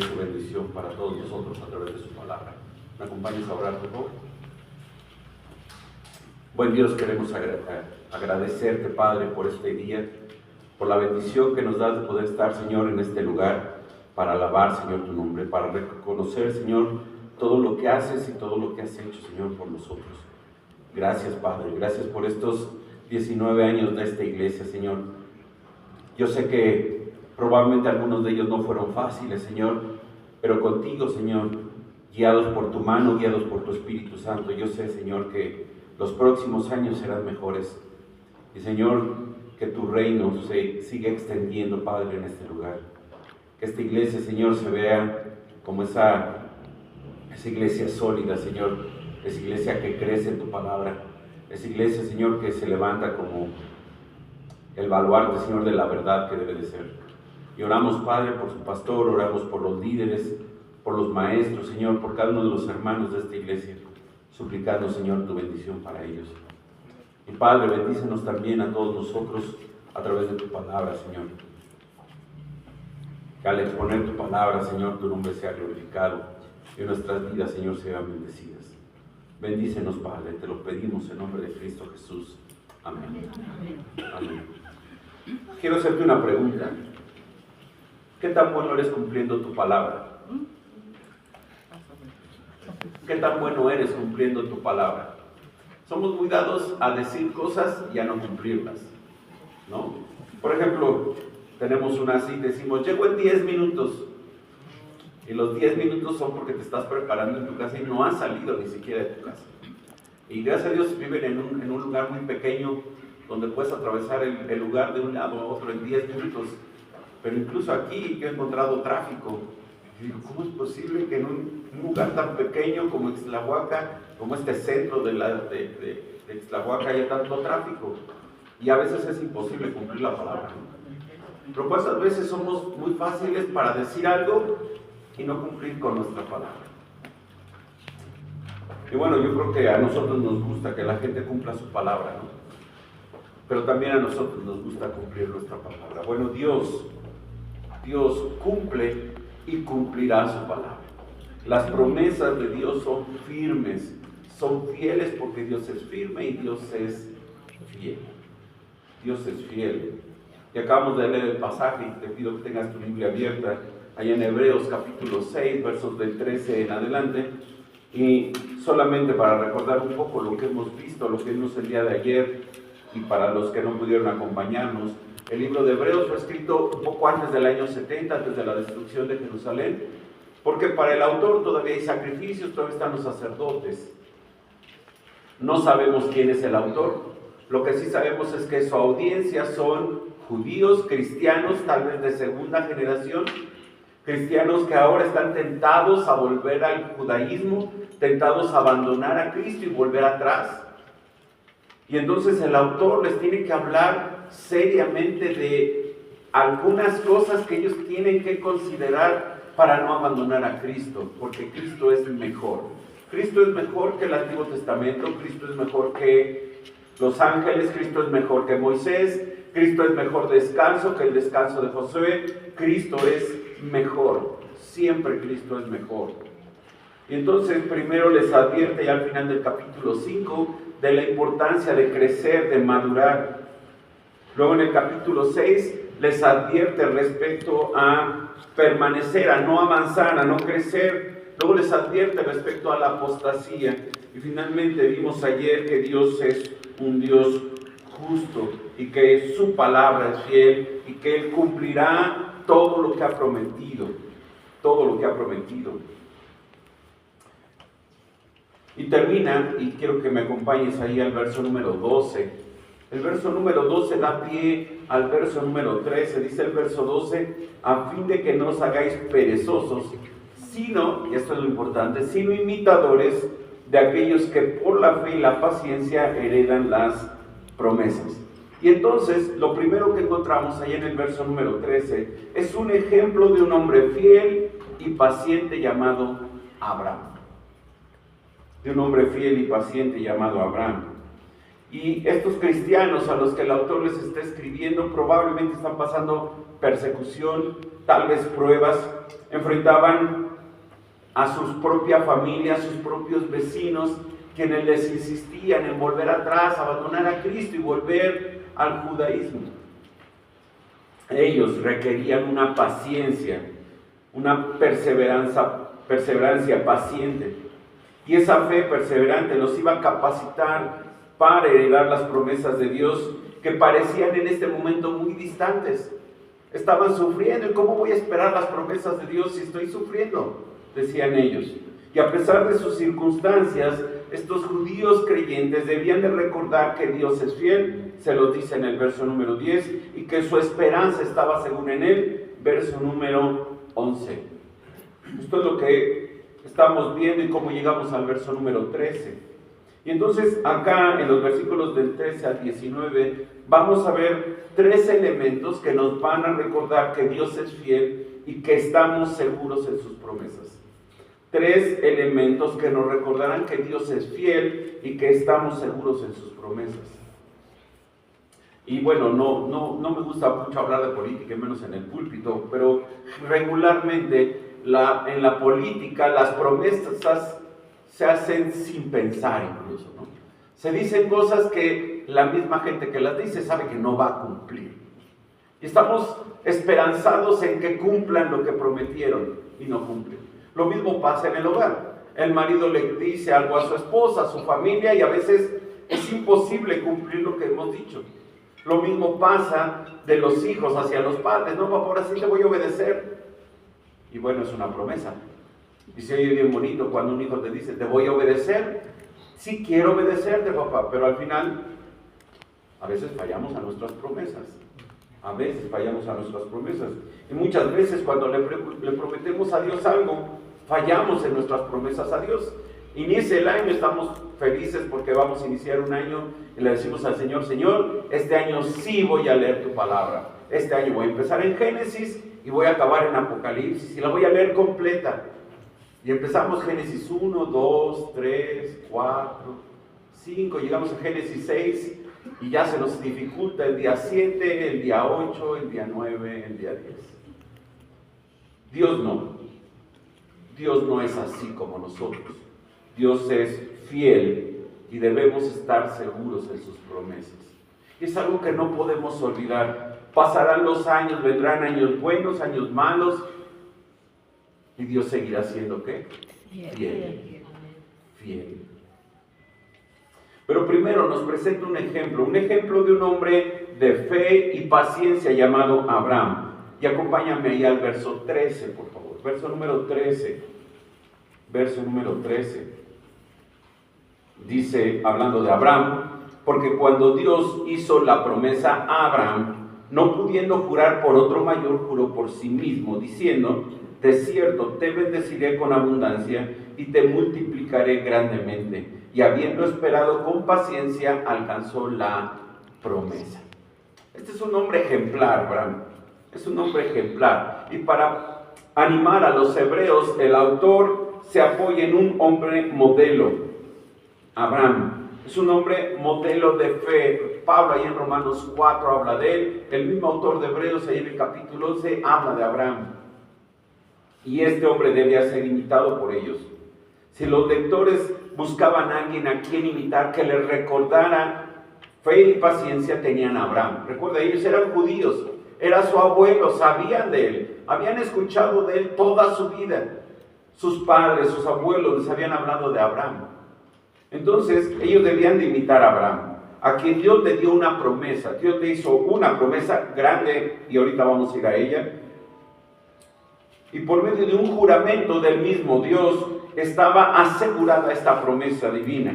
su bendición para todos nosotros a través de su palabra. ¿Me acompañas a orar, por favor? Buen Dios, queremos agradecerte, Padre, por este día, por la bendición que nos das de poder estar, Señor, en este lugar para alabar, Señor, tu nombre, para reconocer, Señor, todo lo que haces y todo lo que has hecho, Señor, por nosotros. Gracias, Padre, gracias por estos 19 años de esta iglesia, Señor. Yo sé que probablemente algunos de ellos no fueron fáciles, Señor, pero contigo, Señor, guiados por tu mano, guiados por tu Espíritu Santo, yo sé, Señor, que los próximos años serán mejores. Y, Señor, que tu reino se siga extendiendo, Padre, en este lugar. Que esta iglesia, Señor, se vea como esa iglesia sólida, Señor, esa iglesia que crece en tu palabra, esa iglesia, Señor, que se levanta como el baluarte, Señor, de la verdad que debe de ser. Y oramos, Padre, por su pastor, oramos por los líderes, por los maestros, Señor, por cada uno de los hermanos de esta iglesia, suplicando, Señor, tu bendición para ellos. Y Padre, bendícenos también a todos nosotros a través de tu palabra, Señor. Que al exponer tu palabra, Señor, tu nombre sea glorificado y nuestras vidas, Señor, sean bendecidas. Bendícenos, Padre, te lo pedimos en nombre de Cristo Jesús. Amén. Amén. Quiero hacerte una pregunta. ¿Qué tan bueno eres cumpliendo tu palabra? ¿Qué tan bueno eres cumpliendo tu palabra? Somos muy dados a decir cosas y a no cumplirlas, ¿no? Por ejemplo, tenemos una cita y decimos, llego en 10 minutos. Y los 10 minutos son porque te estás preparando en tu casa y no has salido ni siquiera de tu casa. Y gracias a Dios viven en un lugar muy pequeño donde puedes atravesar el lugar de un lado a otro en 10 minutos. Pero incluso aquí yo he encontrado tráfico. Y digo, ¿cómo es posible que en un lugar tan pequeño como Ixtlahuaca, como este centro de Ixtlahuaca, haya tanto tráfico? Y a veces es imposible cumplir la palabra, ¿no? Pero cuántas veces somos muy fáciles para decir algo y no cumplir con nuestra palabra. Y bueno, yo creo que a nosotros nos gusta que la gente cumpla su palabra, ¿no? Pero también a nosotros nos gusta cumplir nuestra palabra. Bueno, Dios cumple y cumplirá su palabra. Las promesas de Dios son firmes, son fieles porque Dios es firme y Dios es fiel. Dios es fiel. Y acabamos de leer el pasaje y te pido que tengas tu Biblia abierta, allá en Hebreos capítulo 6, versos del 13 en adelante. Y solamente para recordar un poco lo que hemos visto, lo que vimos el día de ayer, y para los que no pudieron acompañarnos, el libro de Hebreos fue escrito un poco antes del año 70, antes de la destrucción de Jerusalén, porque para el autor todavía hay sacrificios, todavía están los sacerdotes. No sabemos quién es el autor, lo que sí sabemos es que su audiencia son judíos, cristianos, tal vez de segunda generación, cristianos que ahora están tentados a volver al judaísmo, tentados a abandonar a Cristo y volver atrás. Y entonces el autor les tiene que hablar seriamente de algunas cosas que ellos tienen que considerar para no abandonar a Cristo, porque Cristo es mejor. Cristo es mejor que el Antiguo Testamento, Cristo es mejor que los ángeles, Cristo es mejor que Moisés, Cristo es mejor descanso que el descanso de Josué, Cristo es mejor, siempre Cristo es mejor. Y entonces primero les advierte ya al final del capítulo 5 de la importancia de crecer, de madurar. Luego en el capítulo 6 les advierte respecto a permanecer, a no avanzar, a no crecer. Luego les advierte respecto a la apostasía. Y finalmente vimos ayer que Dios es un Dios justo y que su palabra es fiel y que Él cumplirá todo lo que ha prometido. Todo lo que ha prometido. Y termina, y quiero que me acompañes ahí al verso número 12. El verso número 12 da pie al verso número 13. Dice el verso 12, a fin de que no os hagáis perezosos, sino, y esto es lo importante, sino imitadores de aquellos que por la fe y la paciencia heredan las promesas. Y entonces, lo primero que encontramos ahí en el verso número 13, es un ejemplo de un hombre fiel y paciente llamado Abraham. De un hombre fiel y paciente llamado Abraham. Y estos cristianos a los que el autor les está escribiendo probablemente están pasando persecución, tal vez pruebas, enfrentaban a su propia familia, a sus propios vecinos, quienes les insistían en volver atrás, abandonar a Cristo y volver al judaísmo. Ellos requerían una paciencia, una perseverancia paciente. Y esa fe perseverante los iba a capacitar para heredar las promesas de Dios que parecían en este momento muy distantes. Estaban sufriendo. ¿Y cómo voy a esperar las promesas de Dios si estoy sufriendo?, decían ellos. Y a pesar de sus circunstancias, estos judíos creyentes debían de recordar que Dios es fiel, se lo dice en el verso número 10, y que su esperanza estaba según en él, verso número 11. Esto es lo que estamos viendo y cómo llegamos al verso número 13. Y entonces acá en los versículos del 13 al 19 vamos a ver 3 elementos que nos van a recordar que Dios es fiel y que estamos seguros en sus promesas. 3 elementos que nos recordarán que Dios es fiel y que estamos seguros en sus promesas. Y bueno, no me gusta mucho hablar de política, menos en el púlpito, pero regularmente en la política las promesas se hacen sin pensar incluso, ¿no? Se dicen cosas que la misma gente que las dice sabe que no va a cumplir. Y estamos esperanzados en que cumplan lo que prometieron y no cumplen. Lo mismo pasa en el hogar. El marido le dice algo a su esposa, a su familia, y a veces es imposible cumplir lo que hemos dicho. Lo mismo pasa de los hijos hacia los padres. No, papá, ahora sí te voy a obedecer. Y bueno, es una promesa. Y se oye bien bonito cuando un hijo te dice, te voy a obedecer. Sí quiero obedecerte, papá, pero al final a veces fallamos a nuestras promesas. A veces fallamos a nuestras promesas. Y muchas veces cuando le prometemos a Dios algo, fallamos en nuestras promesas a Dios. Inicia el año, estamos felices porque vamos a iniciar un año y le decimos al Señor, Señor, este año sí voy a leer tu palabra. Este año voy a empezar en Génesis y voy a acabar en Apocalipsis y la voy a leer completa. Y empezamos Génesis 1, 2, 3, 4, 5, llegamos a Génesis 6 y ya se nos dificulta el día 7, el día 8, el día 9, el día 10. Dios no es así como nosotros. Dios es fiel y debemos estar seguros en sus promesas. Es algo que no podemos olvidar. Pasarán los años, vendrán años buenos, años malos, y Dios seguirá siendo ¿qué? Fiel. Pero primero nos presenta un ejemplo de un hombre de fe y paciencia llamado Abraham. Y acompáñame ahí al verso 13, por favor. Verso número 13. Dice, hablando de Abraham, porque cuando Dios hizo la promesa a Abraham, no pudiendo jurar por otro mayor, juró por sí mismo, diciendo, de cierto, te bendeciré con abundancia y te multiplicaré grandemente. Y habiendo esperado con paciencia, alcanzó la promesa. Este es un hombre ejemplar, Abraham. Es un hombre ejemplar. Y para animar a los hebreos, el autor se apoya en un hombre modelo. Abraham es un hombre modelo de fe. Pablo ahí en Romanos 4 habla de él. El mismo autor de Hebreos ahí en el capítulo 11 habla de Abraham. Y este hombre debía ser imitado por ellos. Si los lectores buscaban a alguien a quien imitar, que les recordara fe y paciencia, tenían a Abraham. Recuerda, ellos eran judíos, era su abuelo, sabían de él, habían escuchado de él toda su vida. Sus padres, sus abuelos les habían hablado de Abraham. Entonces, ellos debían de imitar a Abraham, a quien Dios le dio una promesa. Dios le hizo una promesa grande, y ahorita vamos a ir a ella. Y por medio de un juramento del mismo Dios, estaba asegurada esta promesa divina.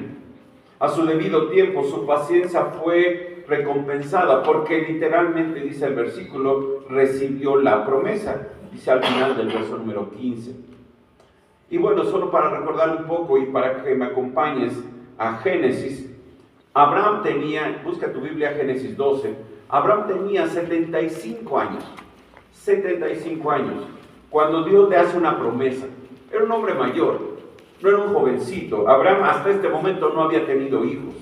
A su debido tiempo, su paciencia fue recompensada, porque literalmente, dice el versículo, recibió la promesa. Dice al final del verso número 15. Y bueno, solo para recordar un poco y para que me acompañes a Génesis, Abraham tenía, busca tu Biblia, Génesis 12, Abraham tenía 75 años, 75 años, cuando Dios le hace una promesa. Era un hombre mayor, no era un jovencito. Abraham hasta este momento no había tenido hijos.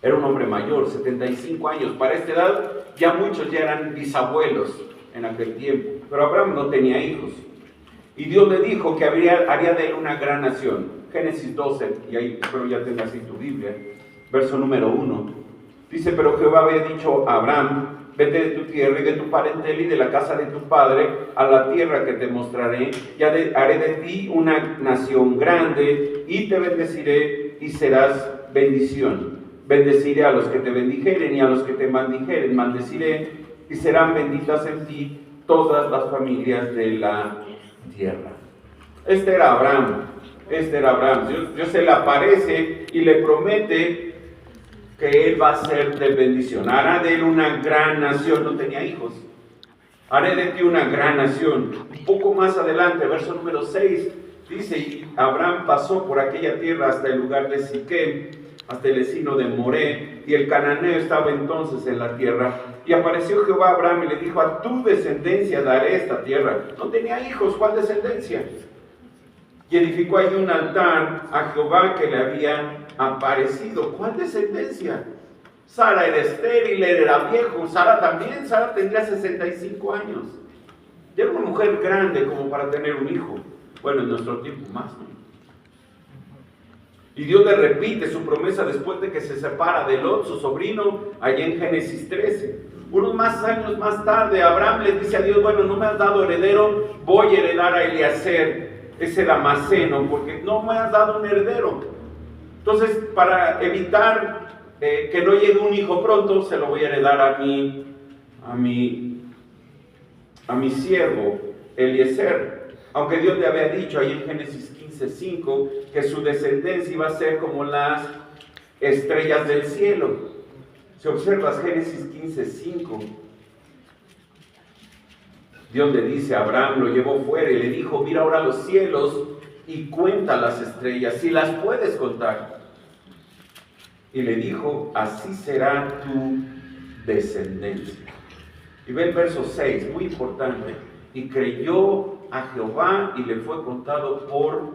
Era un hombre mayor, 75 años. Para esta edad ya muchos ya eran bisabuelos en aquel tiempo. pero Abraham no tenía hijos. Y Dios le dijo que haría de él una gran nación. Génesis 12, y ahí espero ya tengas en tu Biblia, verso número 1. Dice, pero Jehová había dicho a Abraham, vete de tu tierra y de tu parentela y de la casa de tu padre a la tierra que te mostraré, y haré de ti una nación grande, y te bendeciré y serás bendición. Bendeciré a los que te bendijeren y a los que te maldijeren, maldeciré, y serán benditas en ti todas las familias de la tierra. Este era Abraham. Dios se le aparece y le promete que él va a ser de bendición. Hará de él una gran nación. No tenía hijos. Haré de ti una gran nación. Un poco más adelante, verso número 6, dice, y Abraham pasó por aquella tierra hasta el lugar de Siquem, hasta el encino de Moré, y el cananeo estaba entonces en la tierra. Y apareció Jehová a Abraham y le dijo, a tu descendencia daré esta tierra. No tenía hijos, ¿cuál descendencia? Y edificó allí un altar a Jehová que le había aparecido. ¿Cuál descendencia? Sara era estéril, él era viejo. Sara también, Sara tendría 65 años. Ya era una mujer grande como para tener un hijo. Bueno, en nuestro tiempo más, ¿no? Y Dios le repite su promesa después de que se separa de Lot, su sobrino, allá en Génesis 13. Unos más años más tarde, Abraham le dice a Dios, bueno, no me has dado heredero, voy a heredar a Eliezer, ese Damaseno, porque no me has dado un heredero. Entonces, para evitar que no llegue un hijo pronto, se lo voy a heredar a mi siervo Eliezer. Aunque Dios le había dicho ahí en Génesis 15:5 que su descendencia iba a ser como las estrellas del cielo. Si observas Génesis 15:5, Dios le dice a Abraham, lo llevó fuera y le dijo, mira ahora los cielos y cuenta las estrellas, si las puedes contar. Y le dijo, así será tu descendencia. Y ve el verso 6, muy importante. Y creyó a Jehová y le fue contado por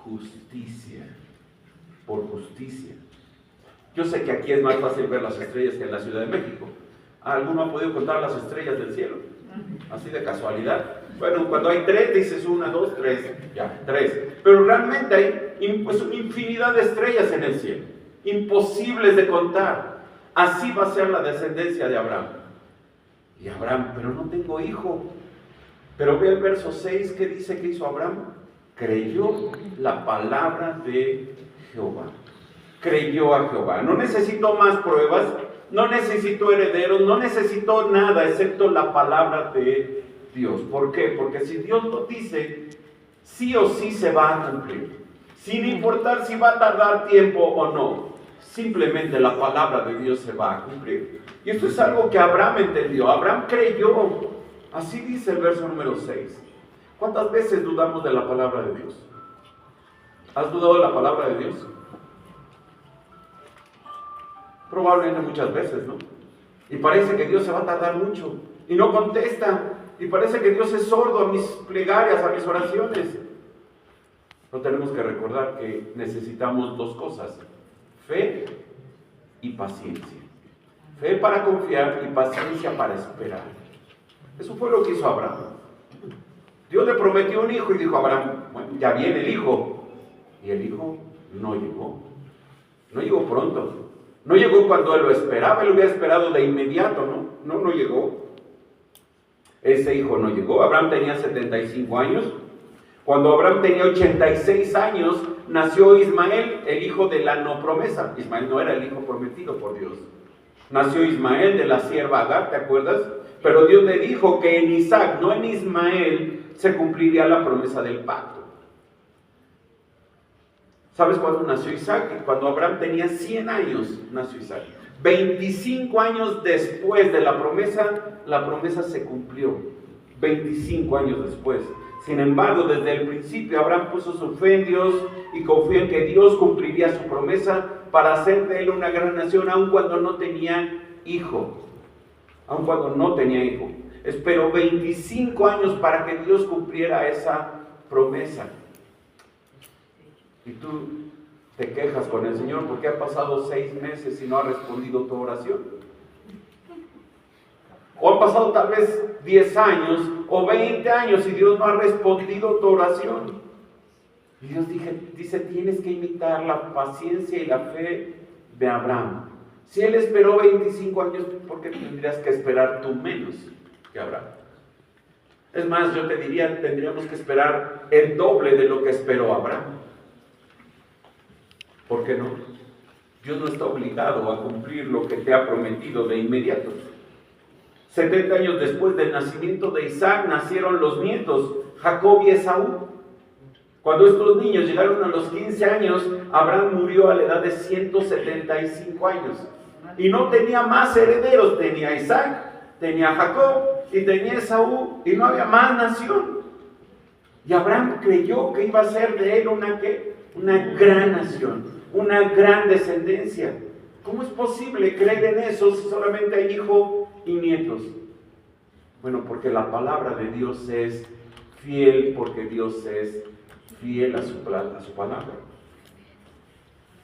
justicia. Por justicia. Yo sé que aquí es más fácil ver las estrellas que en la Ciudad de México. ¿Alguno ha podido contar las estrellas del cielo? Así de casualidad. Bueno, cuando hay 3, dices 1, 2, 3. Ya, 3. Pero realmente hay pues, una infinidad de estrellas en el cielo. Imposibles de contar. Así va a ser la descendencia de Abraham. Y Abraham, pero no tengo hijo. Pero ve el verso 6, ¿qué dice que hizo Abraham? Creyó la palabra de Jehová. Creyó a Jehová. No necesitó más pruebas, no necesitó herederos, no necesitó nada excepto la palabra de Dios. ¿Por qué? Porque si Dios lo dice, sí o sí se va a cumplir. Sin importar si va a tardar tiempo o no. Simplemente la palabra de Dios se va a cumplir. Y esto es algo que Abraham entendió. Abraham creyó. Así dice el verso número 6. ¿Cuántas veces dudamos de la palabra de Dios? ¿Has dudado de la palabra de Dios? Probablemente muchas veces, ¿no? Y parece que Dios se va a tardar mucho y no contesta. Y parece que Dios es sordo a mis plegarias, a mis oraciones. Pero tenemos que recordar que necesitamos dos cosas: fe y paciencia. Fe para confiar y paciencia para esperar. Eso fue lo que hizo Abraham. Dios le prometió un hijo y dijo a Abraham, bueno, ya viene el hijo. Y el hijo no llegó. No llegó pronto. No llegó cuando él lo esperaba. Él lo hubiera esperado de inmediato, ¿no? No llegó. Ese hijo no llegó. Abraham tenía 75 años. Cuando Abraham tenía 86 años, nació Ismael, el hijo de la no promesa. Ismael no era el hijo prometido por Dios. Nació Ismael de la sierva Agar, ¿te acuerdas? Pero Dios le dijo que en Isaac, no en Ismael, se cumpliría la promesa del pacto. ¿Sabes cuándo nació Isaac? Cuando Abraham tenía 100 años, nació Isaac. 25 años después de la promesa se cumplió. 25 años después. Sin embargo, desde el principio Abraham puso su fe en Dios y confió en que Dios cumpliría su promesa para hacer de él una gran nación, aun cuando no tenía hijo. Aun cuando no tenía hijo. Esperó 25 años para que Dios cumpliera esa promesa. Y tú te quejas con el Señor porque ha pasado 6 meses y no ha respondido tu oración. o han pasado tal vez 10 años o 20 años y Dios no ha respondido tu oración. Y Dios dice, tienes que imitar la paciencia y la fe de Abraham. Si él esperó 25 años, ¿por qué tendrías que esperar tú menos que Abraham? Es más, yo te diría, tendríamos que esperar el doble de lo que esperó Abraham. ¿Por qué no? Dios no está obligado a cumplir lo que te ha prometido de inmediato. 70 años después del nacimiento de Isaac nacieron los nietos, Jacob y Esaú. Cuando estos niños llegaron a los 15 años, Abraham murió a la edad de 175 años. Y no tenía más herederos, tenía Isaac, tenía Jacob y tenía Esaú, y no había más nación. Y Abraham creyó que iba a ser de él una gran nación, una gran descendencia. ¿Cómo es posible creer en eso si solamente hay hijo y nietos? Bueno, porque la palabra de Dios es fiel, porque Dios es fiel a su palabra.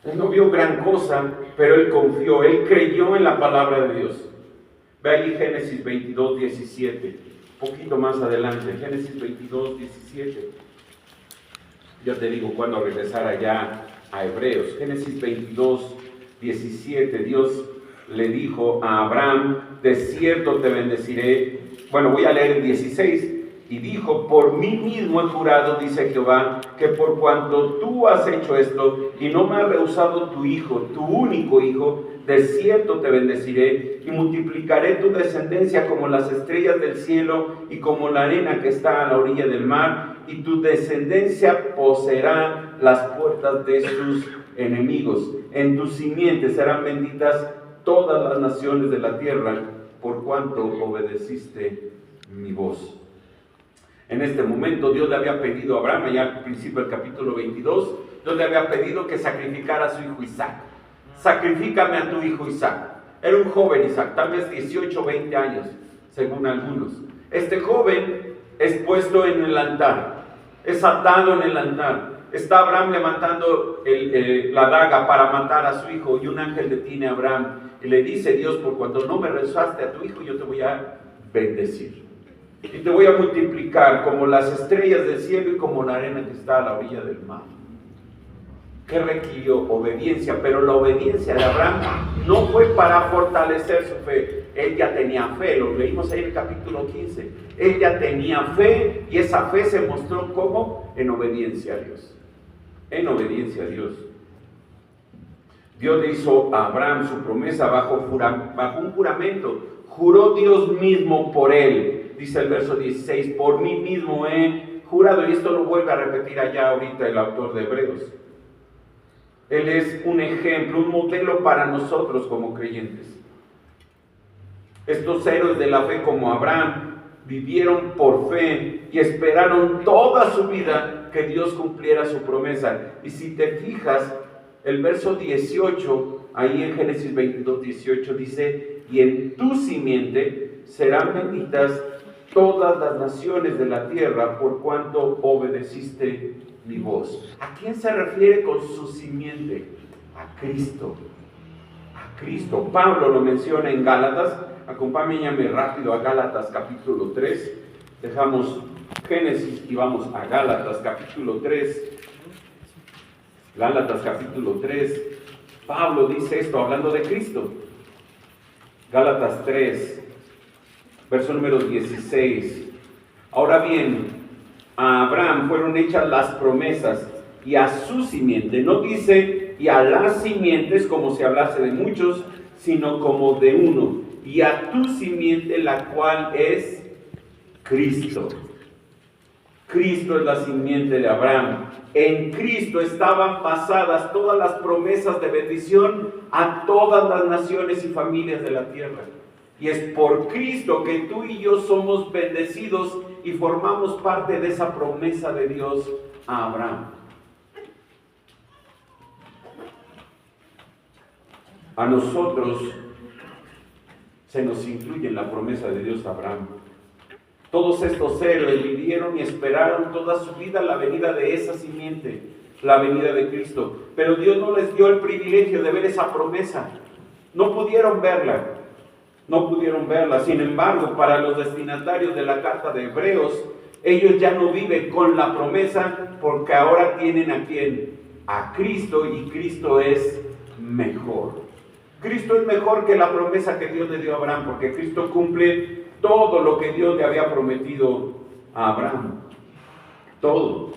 Él no vio gran cosa, pero él confió, él creyó en la palabra de Dios. Ve ahí Génesis 22, 17, un poquito más adelante, Génesis 22, 17. Ya te digo cuándo regresar allá a Hebreos. Génesis 22, 17, Dios le dijo a Abraham, de cierto te bendeciré. Bueno, voy a leer el 16. Y dijo, por mí mismo he jurado, dice Jehová, que por cuanto tú has hecho esto y no me has rehusado tu hijo, tu único hijo, de cierto te bendeciré y multiplicaré tu descendencia como las estrellas del cielo y como la arena que está a la orilla del mar, y tu descendencia poseerá las puertas de sus enemigos. En tu simiente serán benditas todas las naciones de la tierra, por cuanto obedeciste mi voz. En este momento Dios le había pedido a Abraham, allá al principio del capítulo 22, Dios le había pedido que sacrificara a su hijo Isaac. Sacrifícame a tu hijo Isaac. Era un joven Isaac, tal vez 18 o 20 años, según algunos. Este joven es puesto en el altar, es atado en el altar. Está Abraham levantando la daga para matar a su hijo, y un ángel detiene a Abraham y le dice, Dios, por cuanto no me rehusaste a tu hijo, yo te voy a bendecir. Y te voy a multiplicar como las estrellas del cielo y como la arena que está a la orilla del mar. ¿Qué requirió? Obediencia, pero la obediencia de Abraham no fue para fortalecer su fe. Él ya tenía fe, lo leímos ahí en el capítulo 15. Él ya tenía fe, y esa fe se mostró como en obediencia a Dios. En obediencia a Dios. Dios le hizo a Abraham su promesa bajo un juramento. Juró Dios mismo por él. Dice el verso 16, por mí mismo he jurado, y esto lo vuelve a repetir allá ahorita el autor de Hebreos. Él es un ejemplo, un modelo para nosotros como creyentes. Estos héroes de la fe como Abraham vivieron por fe y esperaron toda su vida que Dios cumpliera su promesa. Y si te fijas, el verso 18, ahí en Génesis 22, 18 dice, y en tu simiente serán benditas todas las naciones de la tierra, por cuanto obedeciste mi voz. ¿A quién se refiere con su simiente? A Cristo. A Cristo. Pablo lo menciona en Gálatas. Acompáñame rápido a Gálatas capítulo 3. Dejamos Génesis y vamos a Gálatas capítulo 3. Gálatas capítulo 3. Pablo dice esto hablando de Cristo. Gálatas 3. Verso número 16. Ahora bien, a Abraham fueron hechas las promesas y a su simiente. No dice y a las simientes como si hablase de muchos, sino como de uno. Y a tu simiente, la cual es Cristo. Cristo es la simiente de Abraham. En Cristo estaban basadas todas las promesas de bendición a todas las naciones y familias de la tierra. Y es por Cristo que tú y yo somos bendecidos y formamos parte de esa promesa de Dios a Abraham. A nosotros se nos incluye en la promesa de Dios a Abraham. Todos estos héroes vivieron y esperaron toda su vida la venida de esa simiente, la venida de Cristo. Pero Dios no les dio el privilegio de ver esa promesa. No pudieron verla. no pudieron verla. Sin embargo, para los destinatarios de la carta de Hebreos, ellos ya no viven con la promesa porque ahora tienen ¿a quién? A Cristo, y Cristo es mejor. Cristo es mejor que la promesa que Dios le dio a Abraham, porque Cristo cumple todo lo que Dios le había prometido a Abraham. Todo.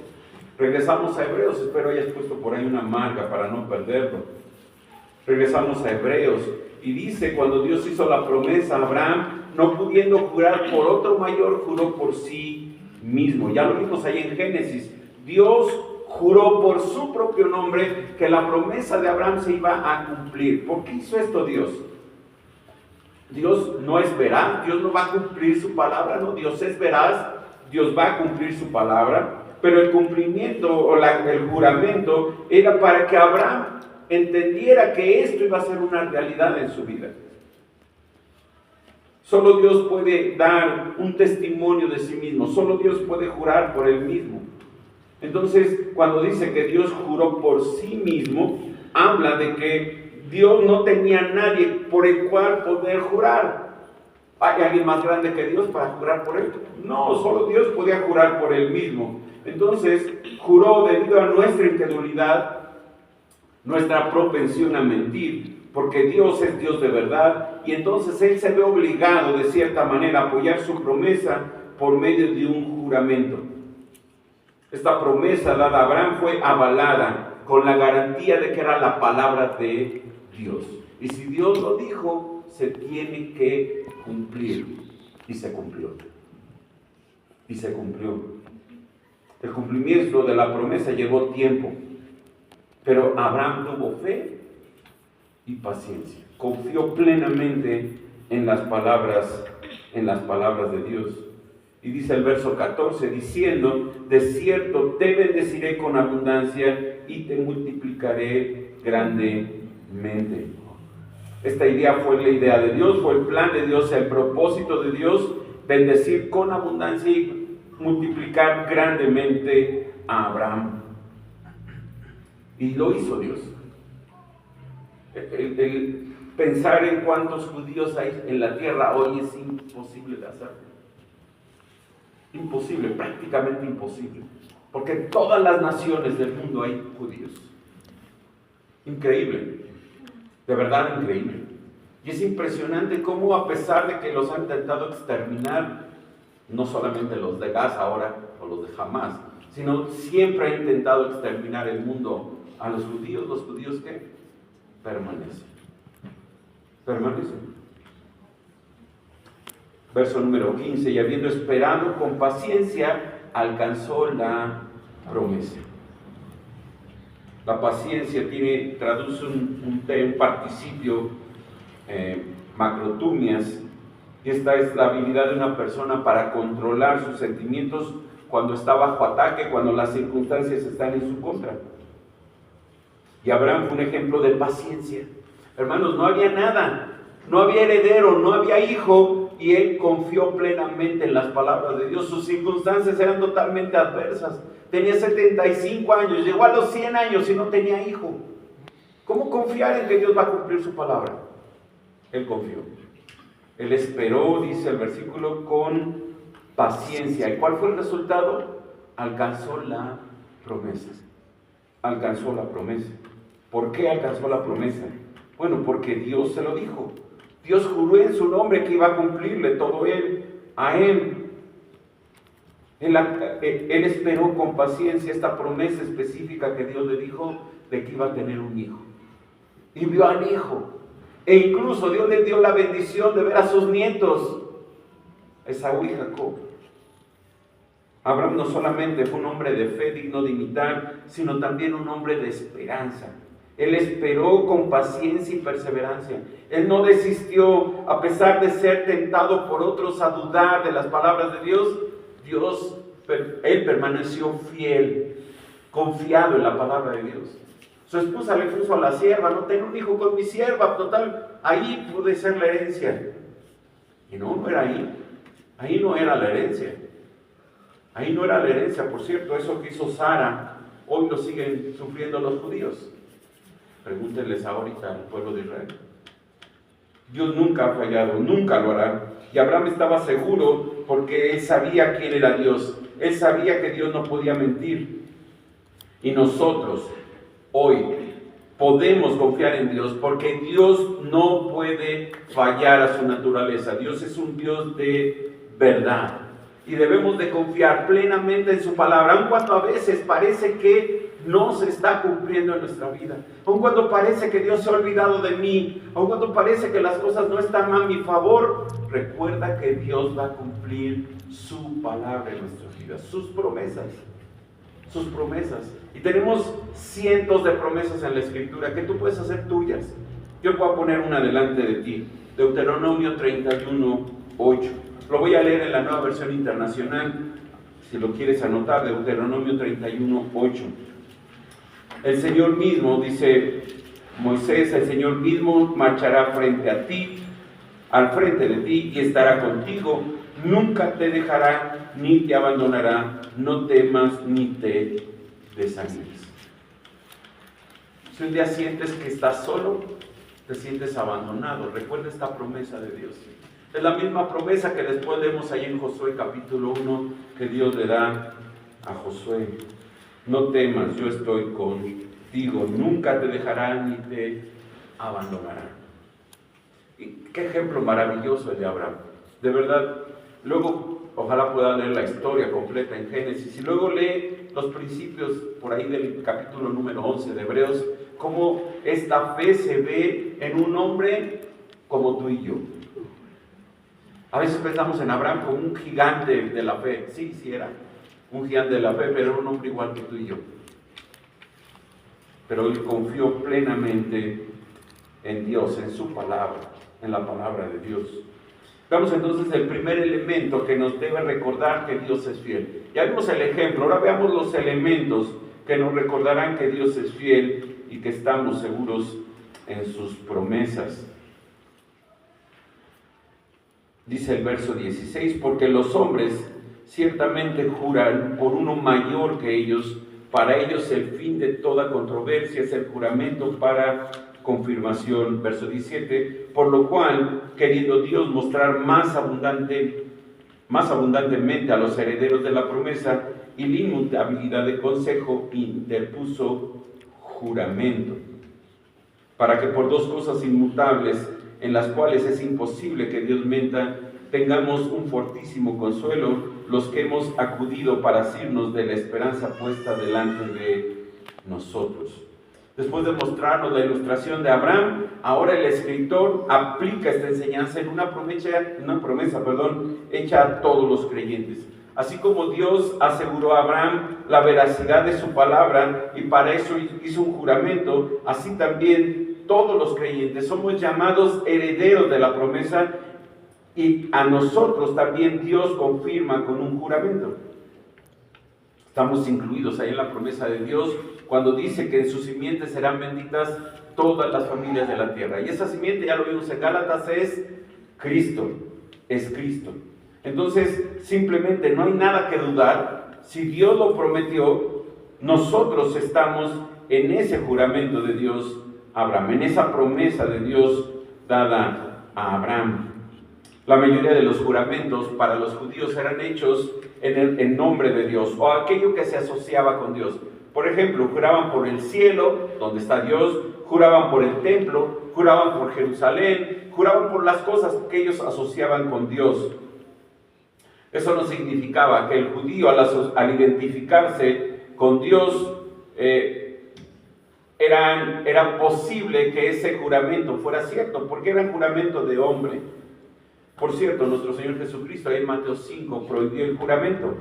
Regresamos a Hebreos, espero hayas puesto por ahí una marca para no perderlo. Regresamos a Hebreos y dice, cuando Dios hizo la promesa a Abraham, no pudiendo jurar por otro mayor, juró por sí mismo. Ya lo vimos ahí en Génesis. Dios juró por su propio nombre que la promesa de Abraham se iba a cumplir. ¿Por qué hizo esto Dios? Dios no es veraz, Dios no va a cumplir su palabra, no, Dios es veraz, Dios va a cumplir su palabra, pero el cumplimiento o el juramento era para que Abraham entendiera que esto iba a ser una realidad en su vida. Solo Dios puede dar un testimonio de sí mismo, solo Dios puede jurar por él mismo. Entonces, cuando dice que Dios juró por sí mismo, habla de que Dios no tenía nadie por el cual poder jurar. ¿Hay alguien más grande que Dios para jurar por él? No, solo Dios podía jurar por él mismo. Entonces, juró debido a nuestra incredulidad, nuestra propensión a mentir, porque Dios es Dios de verdad, y entonces Él se ve obligado de cierta manera a apoyar su promesa por medio de un juramento. Esta promesa dada a Abraham fue avalada con la garantía de que era la palabra de Dios. Y si Dios lo dijo, se tiene que cumplir. Y se cumplió. Y se cumplió. El cumplimiento de la promesa llevó tiempo. Pero Abraham tuvo fe y paciencia. Confió plenamente en las palabras de Dios. Y dice el verso 14, diciendo, de cierto te bendeciré con abundancia y te multiplicaré grandemente. Esta idea fue la idea de Dios, fue el plan de Dios, el propósito de Dios, bendecir con abundancia y multiplicar grandemente a Abraham. Y lo hizo Dios. El pensar en cuántos judíos hay en la tierra hoy es imposible de hacer. Imposible, prácticamente imposible. Porque en todas las naciones del mundo hay judíos. Increíble. De verdad increíble. Y es impresionante cómo, a pesar de que los han intentado exterminar, no solamente los de Gaza ahora o los de Hamás, sino siempre ha intentado exterminar el mundo a los judíos ¿qué? Permanecen. Permanecen. Verso número 15, y habiendo esperado con paciencia, alcanzó la promesa. La paciencia traduce un participio macrotumias, y esta es la habilidad de una persona para controlar sus sentimientos cuando está bajo ataque, cuando las circunstancias están en su contra. Y Abraham fue un ejemplo de paciencia. Hermanos, no había nada, no había heredero, no había hijo, y él confió plenamente en las palabras de Dios. Sus circunstancias eran totalmente adversas. Tenía 75 años, llegó a los 100 años y no tenía hijo. ¿Cómo confiar en que Dios va a cumplir su palabra? Él confió. Él esperó, dice el versículo, con paciencia. ¿Y cuál fue el resultado? Alcanzó la promesa. Alcanzó la promesa. ¿Por qué alcanzó la promesa? Bueno, porque Dios se lo dijo. Dios juró en su nombre que iba a cumplirle todo a él. Él esperó con paciencia esta promesa específica que Dios le dijo de que iba a tener un hijo. Y vio al hijo. E incluso Dios le dio la bendición de ver a sus nietos, Esaú y Jacob. Abraham no solamente fue un hombre de fe digno de imitar, sino también un hombre de esperanza. Él esperó con paciencia y perseverancia. Él no desistió a pesar de ser tentado por otros a dudar de las palabras de Dios. Él permaneció fiel, confiado en la palabra de Dios. Su esposa le puso a la sierva, no tengo un hijo con mi sierva, total, ahí puede ser la herencia. Y no era ahí. Ahí no era la herencia. Ahí no era la herencia. Por cierto, eso que hizo Sara, hoy lo siguen sufriendo los judíos. Pregúntenles ahorita al pueblo de Israel. Dios nunca ha fallado, nunca lo hará. Y Abraham estaba seguro porque él sabía quién era Dios. Él sabía que Dios no podía mentir. Y nosotros hoy podemos confiar en Dios porque Dios no puede fallar a su naturaleza. Dios es un Dios de verdad. Y debemos de confiar plenamente en su palabra, aun cuando a veces parece que no se está cumpliendo en nuestra vida, aun cuando parece que Dios se ha olvidado de mí, aun cuando parece que las cosas no están a mi favor. Recuerda que Dios va a cumplir su palabra en nuestras vidas, sus promesas. Sus promesas. Y tenemos cientos de promesas en la Escritura que tú puedes hacer tuyas. Yo voy a poner una delante de ti. Deuteronomio 31:8. Lo voy a leer en la Nueva Versión Internacional. Si lo quieres anotar, Deuteronomio 31:8. El Señor mismo, dice Moisés, el Señor mismo marchará frente a ti, al frente de ti, y estará contigo. Nunca te dejará ni te abandonará. No temas ni te desanimes. Si un día sientes que estás solo, te sientes abandonado, recuerda esta promesa de Dios. Es la misma promesa que después leemos ahí en Josué capítulo 1, que Dios le da a Josué. No temas, yo estoy contigo, nunca te dejará ni te abandonará. Y qué ejemplo maravilloso el de Abraham. De verdad, luego ojalá pueda leer la historia completa en Génesis y luego lee los principios por ahí del capítulo número 11 de Hebreos, cómo esta fe se ve en un hombre como tú y yo. A veces pensamos en Abraham como un gigante de la fe. Sí era un gigante de la fe, pero era un hombre igual que tú y yo. Pero él confió plenamente en Dios, en su palabra, en la palabra de Dios. Veamos entonces el primer elemento que nos debe recordar que Dios es fiel. Ya vimos el ejemplo, ahora veamos los elementos que nos recordarán que Dios es fiel y que estamos seguros en sus promesas. Dice el verso 16, porque los hombres ciertamente juran por uno mayor que ellos, para ellos el fin de toda controversia es el juramento para confirmación. Verso 17, por lo cual, queriendo Dios mostrar más abundantemente a los herederos de la promesa y la inmutabilidad de consejo, interpuso juramento, para que por dos cosas inmutables, en las cuales es imposible que Dios mienta, tengamos un fortísimo consuelo, los que hemos acudido para asirnos de la esperanza puesta delante de nosotros. Después de mostrarnos la ilustración de Abraham, ahora el escritor aplica esta enseñanza en una promesa hecha a todos los creyentes. Así como Dios aseguró a Abraham la veracidad de su palabra y para eso hizo un juramento, así también todos los creyentes somos llamados herederos de la promesa y a nosotros también Dios confirma con un juramento. Estamos incluidos ahí en la promesa de Dios cuando dice que en sus simientes serán benditas todas las familias de la tierra. Y esa simiente, ya lo vimos en Gálatas, es Cristo. Entonces, simplemente no hay nada que dudar. Si Dios lo prometió, nosotros estamos en ese juramento de Dios a Abraham, en esa promesa de Dios dada a Abraham. La mayoría de los juramentos para los judíos eran hechos en nombre de Dios o aquello que se asociaba con Dios. Por ejemplo, juraban por el cielo, donde está Dios, juraban por el templo, juraban por Jerusalén, juraban por las cosas que ellos asociaban con Dios. Eso no significaba que el judío al identificarse con Dios era posible que ese juramento fuera cierto, porque era un juramento de hombre. Por cierto, nuestro Señor Jesucristo ahí en Mateo 5 prohibió el juramento.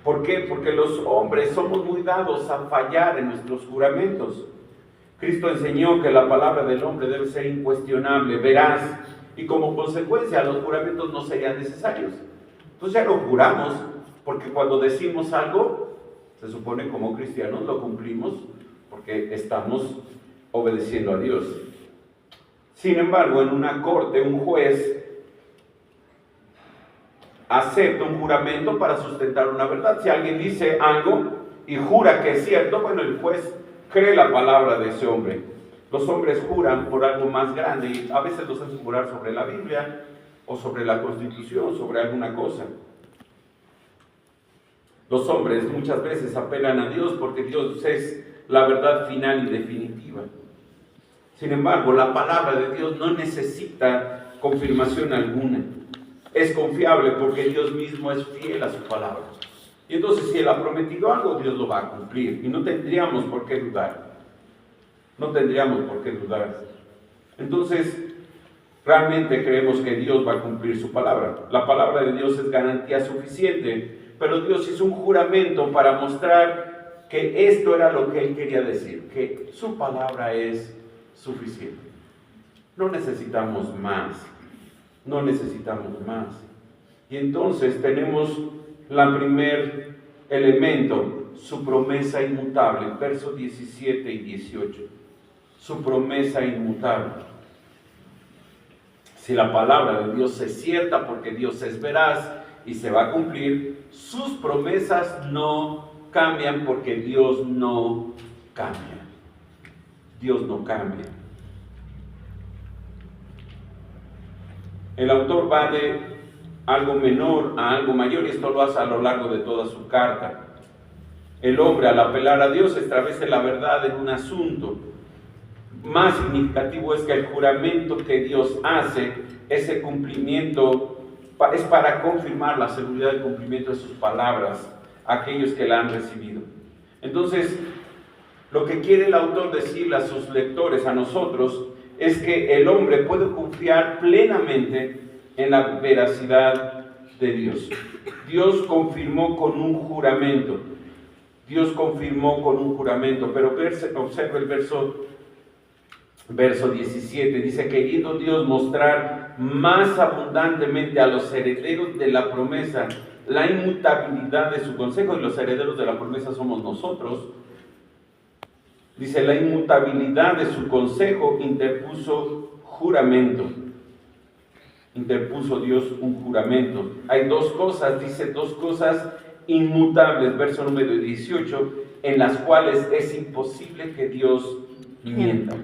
¿Por qué? Porque los hombres somos muy dados a fallar en nuestros juramentos. Cristo enseñó que la palabra del hombre debe ser incuestionable, veraz, y como consecuencia los juramentos no serían necesarios. Entonces ya lo juramos, porque cuando decimos algo, se supone como cristianos lo cumplimos, porque estamos obedeciendo a Dios. Sin embargo, en una corte, un juez acepta un juramento para sustentar una verdad. Si alguien dice algo y jura que es cierto, bueno, el juez cree la palabra de ese hombre. Los hombres juran por algo más grande y a veces los hacen jurar sobre la Biblia o sobre la Constitución, sobre alguna cosa. Los hombres muchas veces apelan a Dios porque Dios es la verdad final y definitiva. Sin embargo, la palabra de Dios no necesita confirmación alguna. Es confiable porque Dios mismo es fiel a su palabra. Y entonces, si Él ha prometido algo, Dios lo va a cumplir. Y no tendríamos por qué dudar. No tendríamos por qué dudar. Entonces, realmente creemos que Dios va a cumplir su palabra. La palabra de Dios es garantía suficiente, pero Dios hizo un juramento para mostrar que esto era lo que Él quería decir, que su palabra es suficiente. No necesitamos más. No necesitamos más. Y entonces tenemos el primer elemento, su promesa inmutable, versos 17 y 18. Su promesa inmutable. Si la palabra de Dios es cierta, porque Dios es veraz y se va a cumplir, sus promesas no cambian porque Dios no cambia. Dios no cambia. El autor va de algo menor a algo mayor y esto lo hace a lo largo de toda su carta. El hombre, al apelar a Dios, establece la verdad en un asunto. Más significativo es que el juramento que Dios hace, ese cumplimiento, es para confirmar la seguridad del cumplimiento de sus palabras a aquellos que la han recibido. Entonces, lo que quiere el autor decirle a sus lectores, a nosotros, es que el hombre puede confiar plenamente en la veracidad de Dios. Dios confirmó con un juramento. Dios confirmó con un juramento, pero observa el verso 17, dice, queriendo Dios mostrar más abundantemente a los herederos de la promesa la inmutabilidad de su consejo, y los herederos de la promesa somos nosotros. Dice, la inmutabilidad de su consejo interpuso juramento. Interpuso Dios un juramento. Hay dos cosas, dice, dos cosas inmutables, verso número 18, en las cuales es imposible que Dios mienta.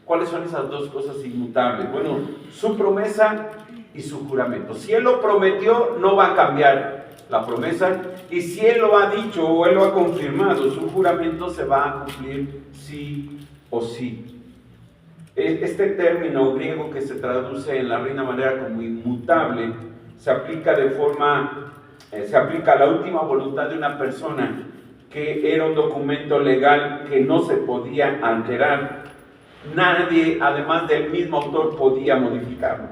¿Cuáles son esas dos cosas inmutables? Bueno, su promesa y su juramento. Si Él lo prometió, no va a cambiar la promesa, y si Él lo ha dicho o Él lo ha confirmado, su juramento se va a cumplir sí o sí. Este término griego que se traduce en la Reina Valera como inmutable se aplica a la última voluntad de una persona, que era un documento legal que no se podía alterar. Nadie, además del mismo autor, podía modificarlo.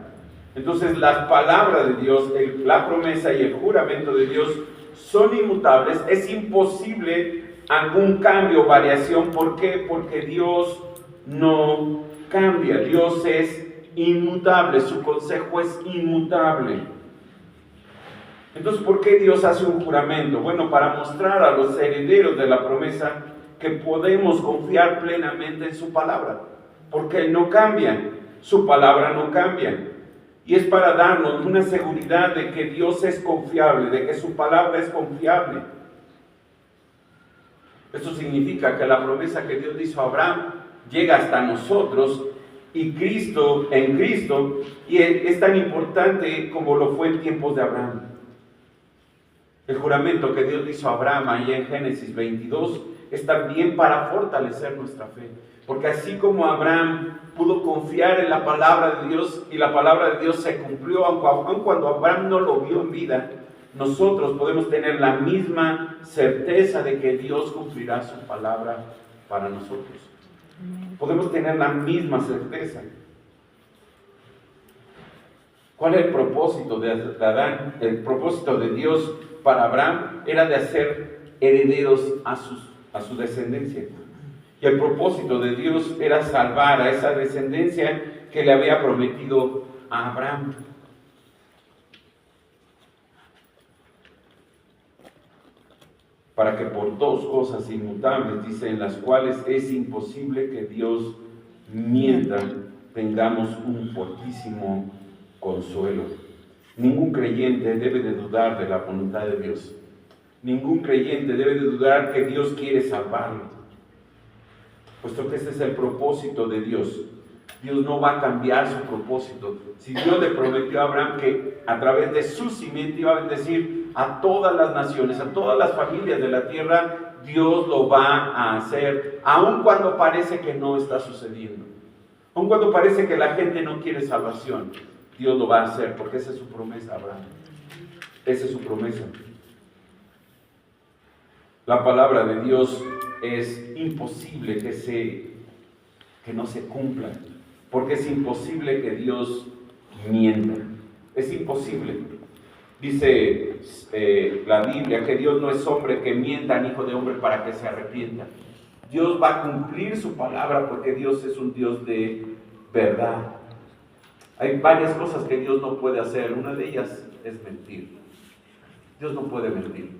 Entonces, las palabras de Dios, la promesa y el juramento de Dios son inmutables. Es imposible algún cambio o variación. ¿Por qué? Porque Dios no cambia. Dios es inmutable. Su consejo es inmutable. Entonces, ¿por qué Dios hace un juramento? Bueno, para mostrar a los herederos de la promesa que podemos confiar plenamente en su palabra. Porque Él no cambia. Su palabra no cambia. Y es para darnos una seguridad de que Dios es confiable, de que su palabra es confiable. Eso significa que la promesa que Dios hizo a Abraham llega hasta nosotros, y en Cristo, y es tan importante como lo fue en tiempos de Abraham. El juramento que Dios hizo a Abraham allá en Génesis 22 es también para fortalecer nuestra fe. Porque así como Abraham pudo confiar en la palabra de Dios y la palabra de Dios se cumplió, aun cuando Abraham no lo vio en vida, nosotros podemos tener la misma certeza de que Dios cumplirá su palabra para nosotros. Podemos tener la misma certeza. ¿Cuál es el propósito de Adán? El propósito de Dios para Abraham era de hacer herederos a su descendencia. Y el propósito de Dios era salvar a esa descendencia que le había prometido a Abraham. Para que por dos cosas inmutables, dice, en las cuales es imposible que Dios mienta, tengamos un fortísimo consuelo. Ningún creyente debe de dudar de la voluntad de Dios. Ningún creyente debe de dudar que Dios quiere salvarlo. puesto que ese es el propósito de Dios. Dios no va a cambiar su propósito. Si Dios le prometió a Abraham que a través de su simiente iba a bendecir a todas las naciones, a todas las familias de la tierra, Dios lo va a hacer, aun cuando parece que no está sucediendo. Aun cuando parece que la gente no quiere salvación, Dios lo va a hacer, porque esa es su promesa, Abraham. Esa es su promesa. La palabra de Dios es imposible que no se cumpla, porque es imposible que Dios mienta. Es imposible. Dice la Biblia que Dios no es hombre que mienta, ni hijo de hombre para que se arrepienta. Dios va a cumplir su palabra porque Dios es un Dios de verdad. Hay varias cosas que Dios no puede hacer. Una de ellas es mentir. Dios no puede mentir.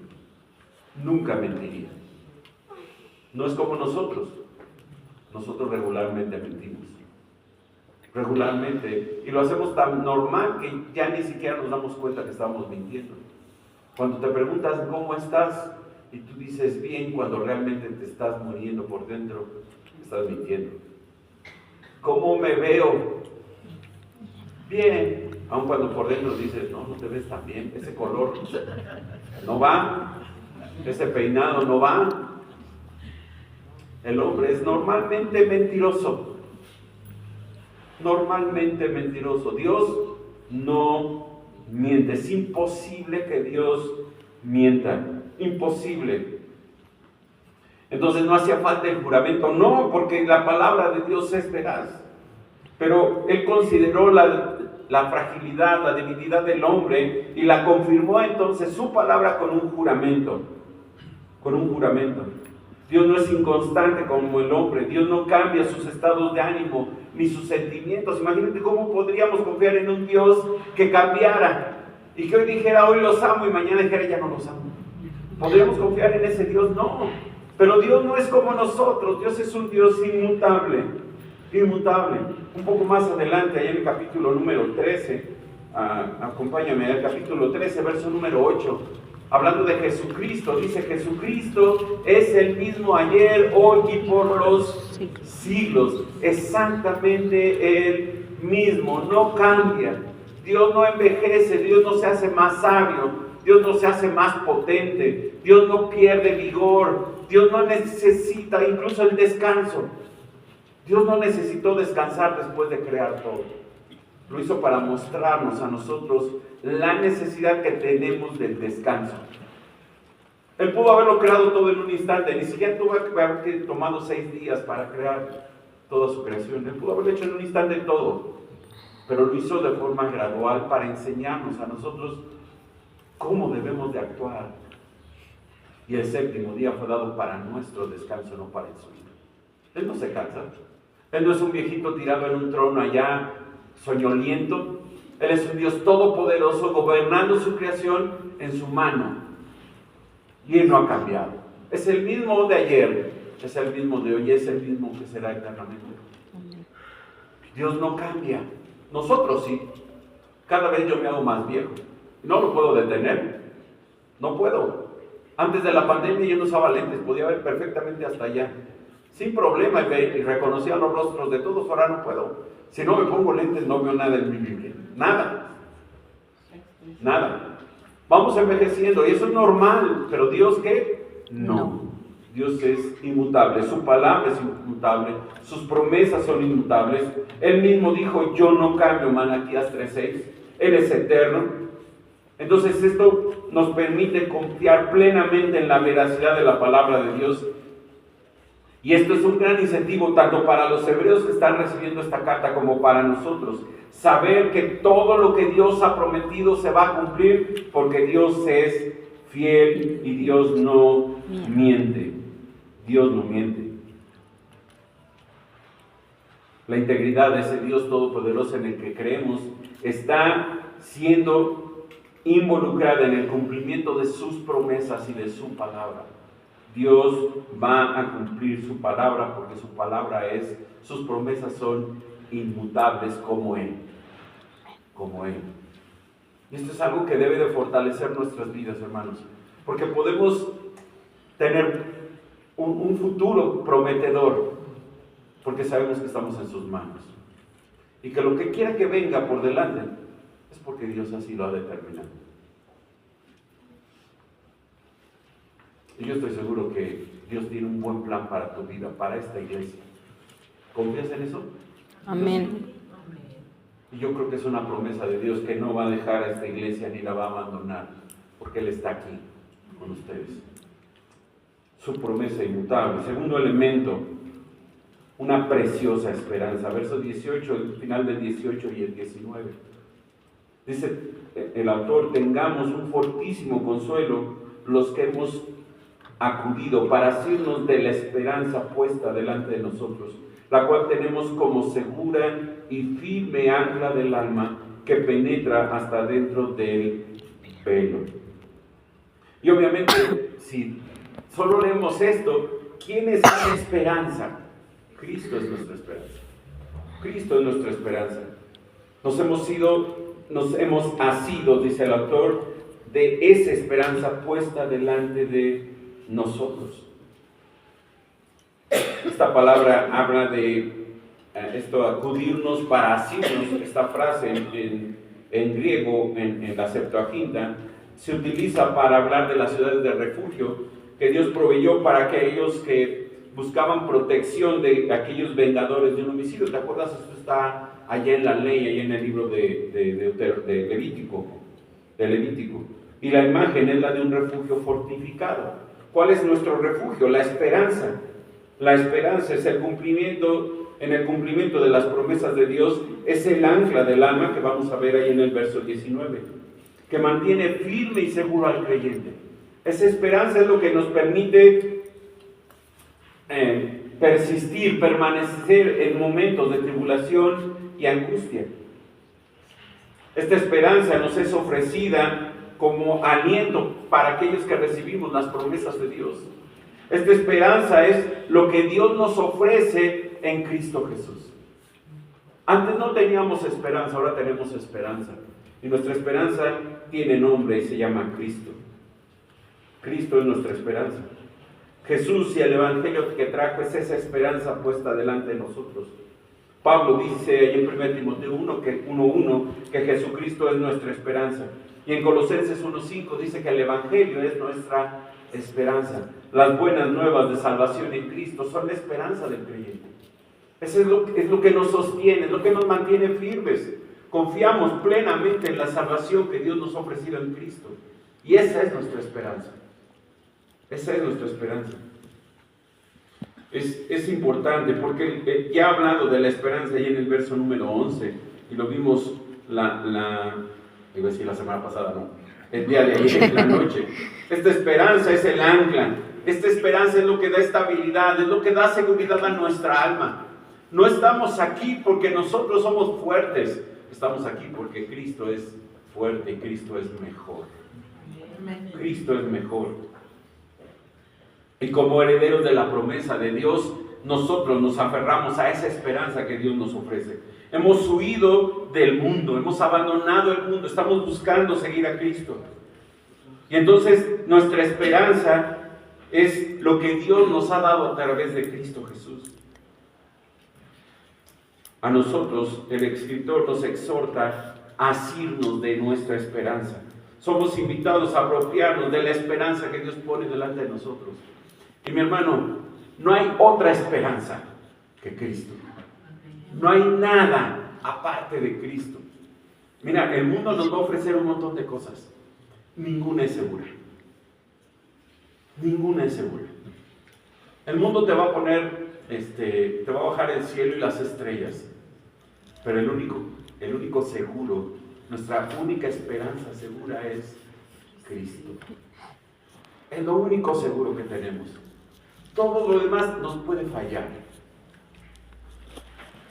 Nunca mentiría. No es como nosotros. Nosotros regularmente mentimos. Regularmente. Y lo hacemos tan normal que ya ni siquiera nos damos cuenta que estamos mintiendo. Cuando te preguntas cómo estás y tú dices bien cuando realmente te estás muriendo por dentro, estás mintiendo. ¿Cómo me veo? Bien. Aun cuando por dentro dices, no te ves tan bien. Ese color no va. Ese peinado no va. El hombre es normalmente mentiroso. Normalmente mentiroso. Dios no miente. Es imposible que Dios mienta. Imposible. Entonces no hacía falta el juramento. No, porque la palabra de Dios es veraz. Pero Él consideró la fragilidad, la debilidad del hombre y la confirmó entonces su palabra con un juramento. Con un juramento. Dios no es inconstante como el hombre. Dios no cambia sus estados de ánimo ni sus sentimientos. Imagínate cómo podríamos confiar en un Dios que cambiara y que hoy dijera hoy los amo y mañana dijera ya no los amo. ¿Podríamos confiar en ese Dios? No. Pero Dios no es como nosotros. Dios es un Dios inmutable. Inmutable. Un poco más adelante, allá en el capítulo número 13, acompáñame al capítulo 13, verso número 8. Hablando de Jesucristo, dice Jesucristo es el mismo ayer, hoy y por los siglos. Exactamente el mismo, no cambia. Dios no envejece, Dios no se hace más sabio, Dios no se hace más potente, Dios no pierde vigor, Dios no necesita incluso el descanso. Dios no necesitó descansar después de crear todo. Lo hizo para mostrarnos a nosotros la necesidad que tenemos del descanso. Él pudo haberlo creado todo en un instante, ni siquiera tuvo que haber tomado 6 días para crear toda su creación. Él pudo haberlo hecho en un instante todo, pero lo hizo de forma gradual para enseñarnos a nosotros cómo debemos de actuar. Y el 7º día fue dado para nuestro descanso, no para el suyo. Él no se cansa. Él no es un viejito tirado en un trono allá, soñoliento. Él es un Dios todopoderoso gobernando su creación en su mano. Y Él no ha cambiado. Es el mismo de ayer, es el mismo de hoy, es el mismo que será eternamente. Dios no cambia. Nosotros sí. Cada vez yo me hago más viejo. No lo puedo detener. No puedo. Antes de la pandemia yo no usaba lentes, podía ver perfectamente hasta allá. Sin problema, y reconocía los rostros de todos, ahora no puedo. Si no me pongo lentes, no veo nada en mi Biblia. Nada. Nada. Vamos envejeciendo y eso es normal, pero Dios, ¿qué? No. Dios es inmutable, su palabra es inmutable, sus promesas son inmutables. Él mismo dijo, yo no cambio, Malaquías 3:6. Él es eterno. Entonces esto nos permite confiar plenamente en la veracidad de la palabra de Dios. Y esto es un gran incentivo tanto para los hebreos que están recibiendo esta carta como para nosotros. Saber que todo lo que Dios ha prometido se va a cumplir porque Dios es fiel y Dios no miente. Dios no miente. La integridad de ese Dios todopoderoso en el que creemos está siendo involucrada en el cumplimiento de sus promesas y de su palabra. Dios va a cumplir su palabra porque su palabra sus promesas son inmutables como Él. Como Él. Y esto es algo que debe de fortalecer nuestras vidas, hermanos. Porque podemos tener un futuro prometedor. porque sabemos que estamos en sus manos. Y que lo que quiera que venga por delante es porque Dios así lo ha determinado. Y yo estoy seguro que Dios tiene un buen plan para tu vida, para esta iglesia. ¿Confías en eso? Amén. Y yo creo que es una promesa de Dios que no va a dejar a esta iglesia ni la va a abandonar, porque Él está aquí con ustedes. Su promesa inmutable. Segundo elemento, una preciosa esperanza. Verso 18, el final del 18 y el 19. Dice el autor: tengamos un fortísimo consuelo los que hemos acudido para asirnos de la esperanza puesta delante de nosotros, la cual tenemos como segura y firme ancla del alma que penetra hasta dentro del velo. Y obviamente, si solo leemos esto, ¿quién es la esperanza? Cristo es nuestra esperanza. Cristo es nuestra esperanza. Nos hemos asido, dice el autor, de esa esperanza puesta delante de nosotros. Esta palabra habla de esto, acudirnos para asirnos. Esta frase en griego, en la Septuaginta, se utiliza para hablar de las ciudades de refugio que Dios proveyó para aquellos que buscaban protección de aquellos vengadores de un homicidio. ¿Te acuerdas? Esto está allá en la ley, allá en el libro de Levítico. Y la imagen es la de un refugio fortificado. ¿Cuál es nuestro refugio? La esperanza. La esperanza es en el cumplimiento de las promesas de Dios, es el ancla del alma que vamos a ver ahí en el verso 19, que mantiene firme y seguro al creyente. Esa esperanza es lo que nos permite persistir, permanecer en momentos de tribulación y angustia. Esta esperanza nos es ofrecida como aliento para aquellos que recibimos las promesas de Dios. Esta esperanza es lo que Dios nos ofrece en Cristo Jesús. Antes no teníamos esperanza, ahora tenemos esperanza. Y nuestra esperanza tiene nombre y se llama Cristo. Cristo es nuestra esperanza. Jesús y el Evangelio que trajo es esa esperanza puesta delante de nosotros. Pablo dice ahí en 1 Timoteo 1:1 que Jesucristo es nuestra esperanza. Y en Colosenses 1:5 dice que el Evangelio es nuestra esperanza. Las buenas nuevas de salvación en Cristo son la esperanza del creyente. Eso es lo que nos sostiene, es lo que nos mantiene firmes. Confiamos plenamente en la salvación que Dios nos ha ofrecido en Cristo. Y esa es nuestra esperanza. Esa es nuestra esperanza. Es importante porque ya ha hablado de la esperanza ahí en el verso número 11 y lo vimos iba a decir la semana pasada, no, el día de ayer en la noche. Esta esperanza es el ancla. Esta esperanza es lo que da estabilidad, es lo que da seguridad a nuestra alma. No estamos aquí porque nosotros somos fuertes, estamos aquí porque Cristo es fuerte y Cristo es mejor. Cristo es mejor. Y como herederos de la promesa de Dios, nosotros nos aferramos a esa esperanza que Dios nos ofrece. Hemos huido del mundo, hemos abandonado el mundo, estamos buscando seguir a Cristo. Y entonces nuestra esperanza es lo que Dios nos ha dado a través de Cristo Jesús. A nosotros el escritor nos exhorta a asirnos de nuestra esperanza. Somos invitados a apropiarnos de la esperanza que Dios pone delante de nosotros. Y mi hermano, no hay otra esperanza que Cristo. No hay nada aparte de Cristo. Mira, el mundo nos va a ofrecer un montón de cosas. Ninguna es segura. Ninguna es segura. El mundo te va a poner, te va a bajar el cielo y las estrellas. Pero el único seguro, nuestra única esperanza segura es Cristo. Es lo único seguro que tenemos. Todo lo demás nos puede fallar.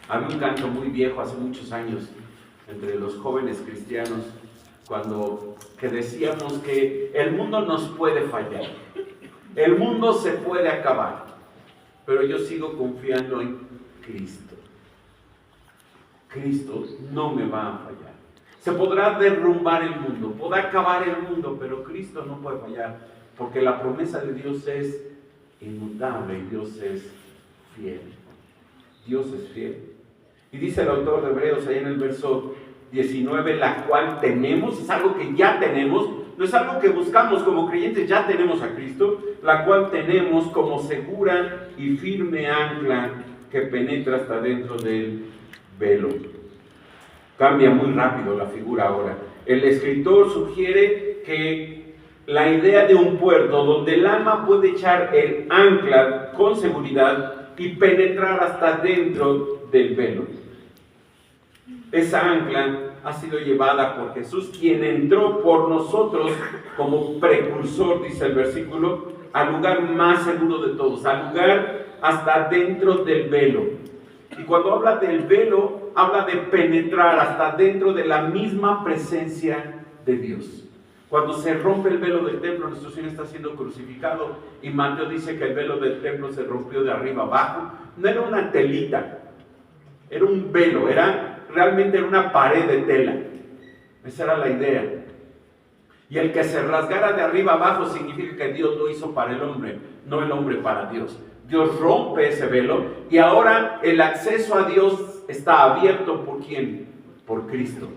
Había un canto muy viejo hace muchos años entre los jóvenes cristianos que decíamos que el mundo nos puede fallar, el mundo se puede acabar, pero yo sigo confiando en Cristo. Cristo no me va a fallar. Se podrá derrumbar el mundo, podrá acabar el mundo, pero Cristo no puede fallar, porque la promesa de Dios es inmutable y Dios es fiel. Dios es fiel. Y dice el autor de Hebreos ahí en el verso 19, la cual tenemos, es algo que ya tenemos, no es algo que buscamos como creyentes, ya tenemos a Cristo, la cual tenemos como segura y firme ancla que penetra hasta dentro del velo. Cambia muy rápido la figura ahora. El escritor sugiere que la idea de un puerto donde el alma puede echar el ancla con seguridad y penetrar hasta dentro del velo. Esa ancla ha sido llevada por Jesús, quien entró por nosotros como precursor, dice el versículo, al lugar más seguro de todos, al lugar hasta dentro del velo. Y cuando habla del velo, habla de penetrar hasta dentro de la misma presencia de Dios. Cuando se rompe el velo del templo, nuestro Señor está siendo crucificado y Mateo dice que el velo del templo se rompió de arriba abajo. No era una telita, era un velo, realmente era una pared de tela. Esa era la idea. Y el que se rasgara de arriba abajo significa que Dios lo hizo para el hombre, no el hombre para Dios. Dios rompe ese velo y ahora el acceso a Dios está abierto ¿por quién? Por Cristo.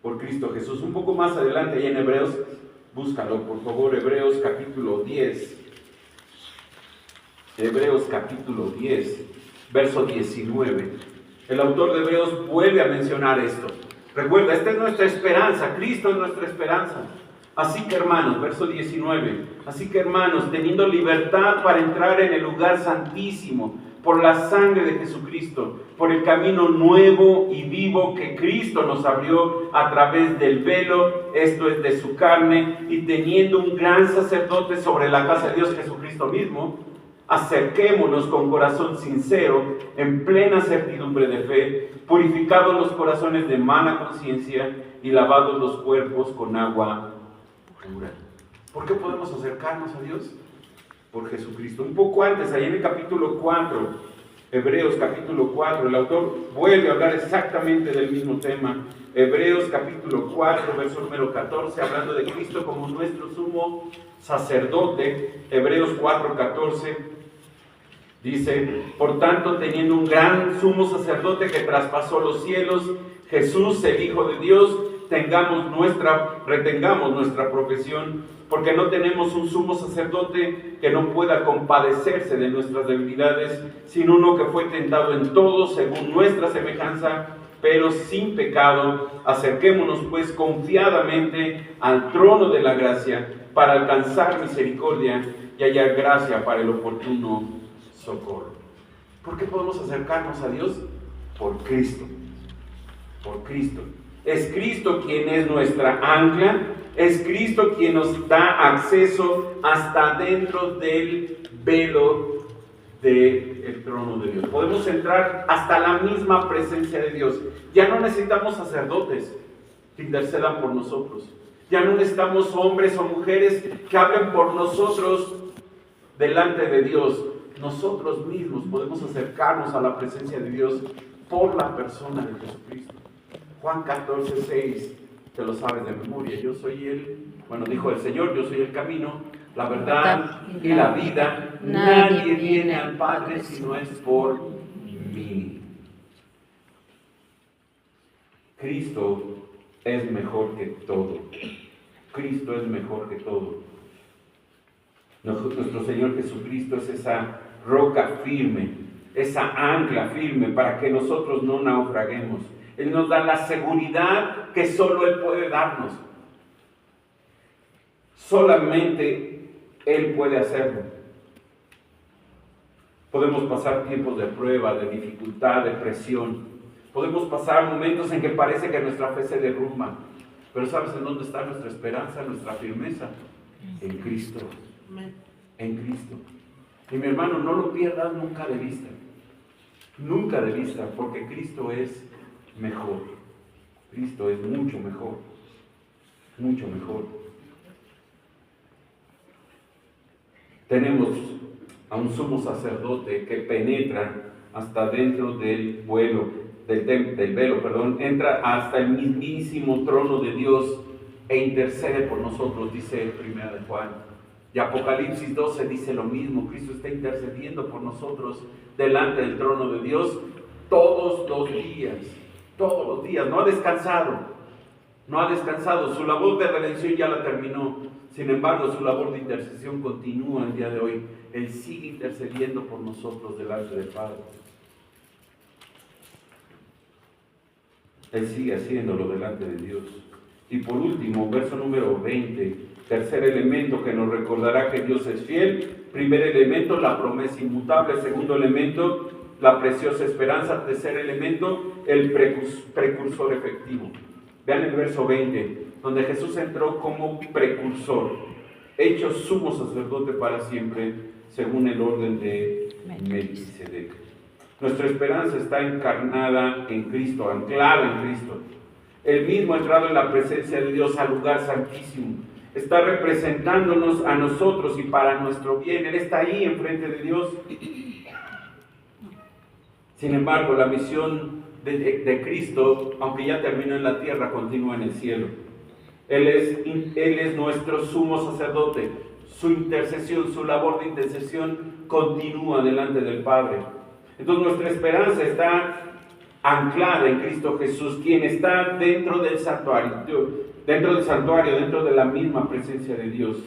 Por Cristo Jesús. Un poco más adelante, ahí en Hebreos, búscalo por favor, Hebreos capítulo 10. Hebreos capítulo 10, verso 19. El autor de Hebreos vuelve a mencionar esto. Recuerda, esta es nuestra esperanza, Cristo es nuestra esperanza. Así que hermanos, verso 19, así que hermanos, teniendo libertad para entrar en el lugar santísimo, por la sangre de Jesucristo, por el camino nuevo y vivo que Cristo nos abrió a través del velo, esto es de su carne, y teniendo un gran sacerdote sobre la casa de Dios, Jesucristo mismo, acerquémonos con corazón sincero, en plena certidumbre de fe, purificados los corazones de mala conciencia y lavados los cuerpos con agua pura. ¿Por qué podemos acercarnos a Dios? Por Jesucristo. Un poco antes, ahí en el capítulo 4, Hebreos capítulo 4, el autor vuelve a hablar exactamente del mismo tema. Hebreos capítulo 4, verso número 14, hablando de Cristo como nuestro sumo sacerdote. Hebreos 4, 14, dice, por tanto, teniendo un gran sumo sacerdote que traspasó los cielos, Jesús, el Hijo de Dios, retengamos nuestra profesión, porque no tenemos un sumo sacerdote que no pueda compadecerse de nuestras debilidades, sino uno que fue tentado en todo según nuestra semejanza, pero sin pecado. Acerquémonos pues confiadamente al trono de la gracia para alcanzar misericordia y hallar gracia para el oportuno socorro. ¿Por qué podemos acercarnos a Dios? Por Cristo. Por Cristo. Es Cristo quien es nuestra ancla. Es Cristo quien nos da acceso hasta dentro del velo del trono de Dios. Podemos entrar hasta la misma presencia de Dios. Ya no necesitamos sacerdotes que intercedan por nosotros. Ya no necesitamos hombres o mujeres que hablen por nosotros delante de Dios. Nosotros mismos podemos acercarnos a la presencia de Dios por la persona de Jesucristo. Juan 14, 6, te lo sabes de memoria. Yo soy dijo el Señor, yo soy el camino, la verdad y la vida. Nadie viene al Padre si no es por mí. Cristo es mejor que todo. Cristo es mejor que todo. Nuestro Señor Jesucristo es esa roca firme, esa ancla firme para que nosotros no naufraguemos. Él nos da la seguridad que solo Él puede darnos. Solamente Él puede hacerlo. Podemos pasar tiempos de prueba, de dificultad, de presión. Podemos pasar momentos en que parece que nuestra fe se derrumba. Pero ¿sabes en dónde está nuestra esperanza, nuestra firmeza? En Cristo. En Cristo. Y mi hermano, no lo pierdas nunca de vista. Nunca de vista, porque Cristo es mejor. Cristo es mucho mejor. Mucho mejor. Tenemos a un sumo sacerdote que penetra hasta dentro del velo, entra hasta el mismísimo trono de Dios e intercede por nosotros, dice 1 de Juan. Y Apocalipsis 12 dice lo mismo. Cristo está intercediendo por nosotros delante del trono de Dios todos los días. Todos los días. No ha descansado. No ha descansado. Su labor de redención ya la terminó. Sin embargo, su labor de intercesión continúa el día de hoy. Él sigue intercediendo por nosotros delante del Padre. Él sigue haciéndolo delante de Dios. Y por último, verso número 20, tercer elemento que nos recordará que Dios es fiel. Primer elemento, la promesa inmutable. Segundo elemento, la preciosa esperanza. Tercer elemento, el precursor efectivo. Vean el verso 20, donde Jesús entró como precursor, hecho sumo sacerdote para siempre, según el orden de Melquisedec. Nuestra esperanza está encarnada en Cristo, anclada en Cristo. Él mismo ha entrado en la presencia de Dios al lugar santísimo. Está representándonos a nosotros y para nuestro bien. Él está ahí enfrente de Dios. Sin embargo, la misión de Cristo, aunque ya terminó en la tierra, continúa en el cielo. Él es nuestro sumo sacerdote. Su intercesión, su labor de intercesión continúa delante del Padre. Entonces nuestra esperanza está anclada en Cristo Jesús, quien está dentro del santuario, dentro de la misma presencia de Dios.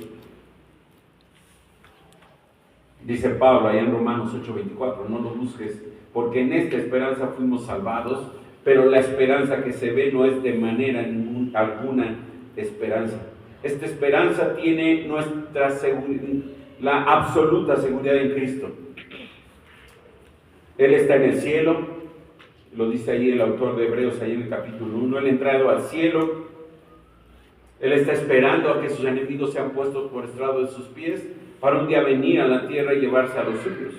Dice Pablo allá en Romanos 8:24, no lo busques, porque en esta esperanza fuimos salvados, pero la esperanza que se ve no es de manera alguna esperanza. Esta esperanza tiene la absoluta seguridad en Cristo. Él está en el cielo, lo dice ahí el autor de Hebreos, ahí en el capítulo 1, Él ha entrado al cielo, Él está esperando a que sus enemigos sean puestos por estrado de sus pies, para un día venir a la tierra y llevarse a los suyos.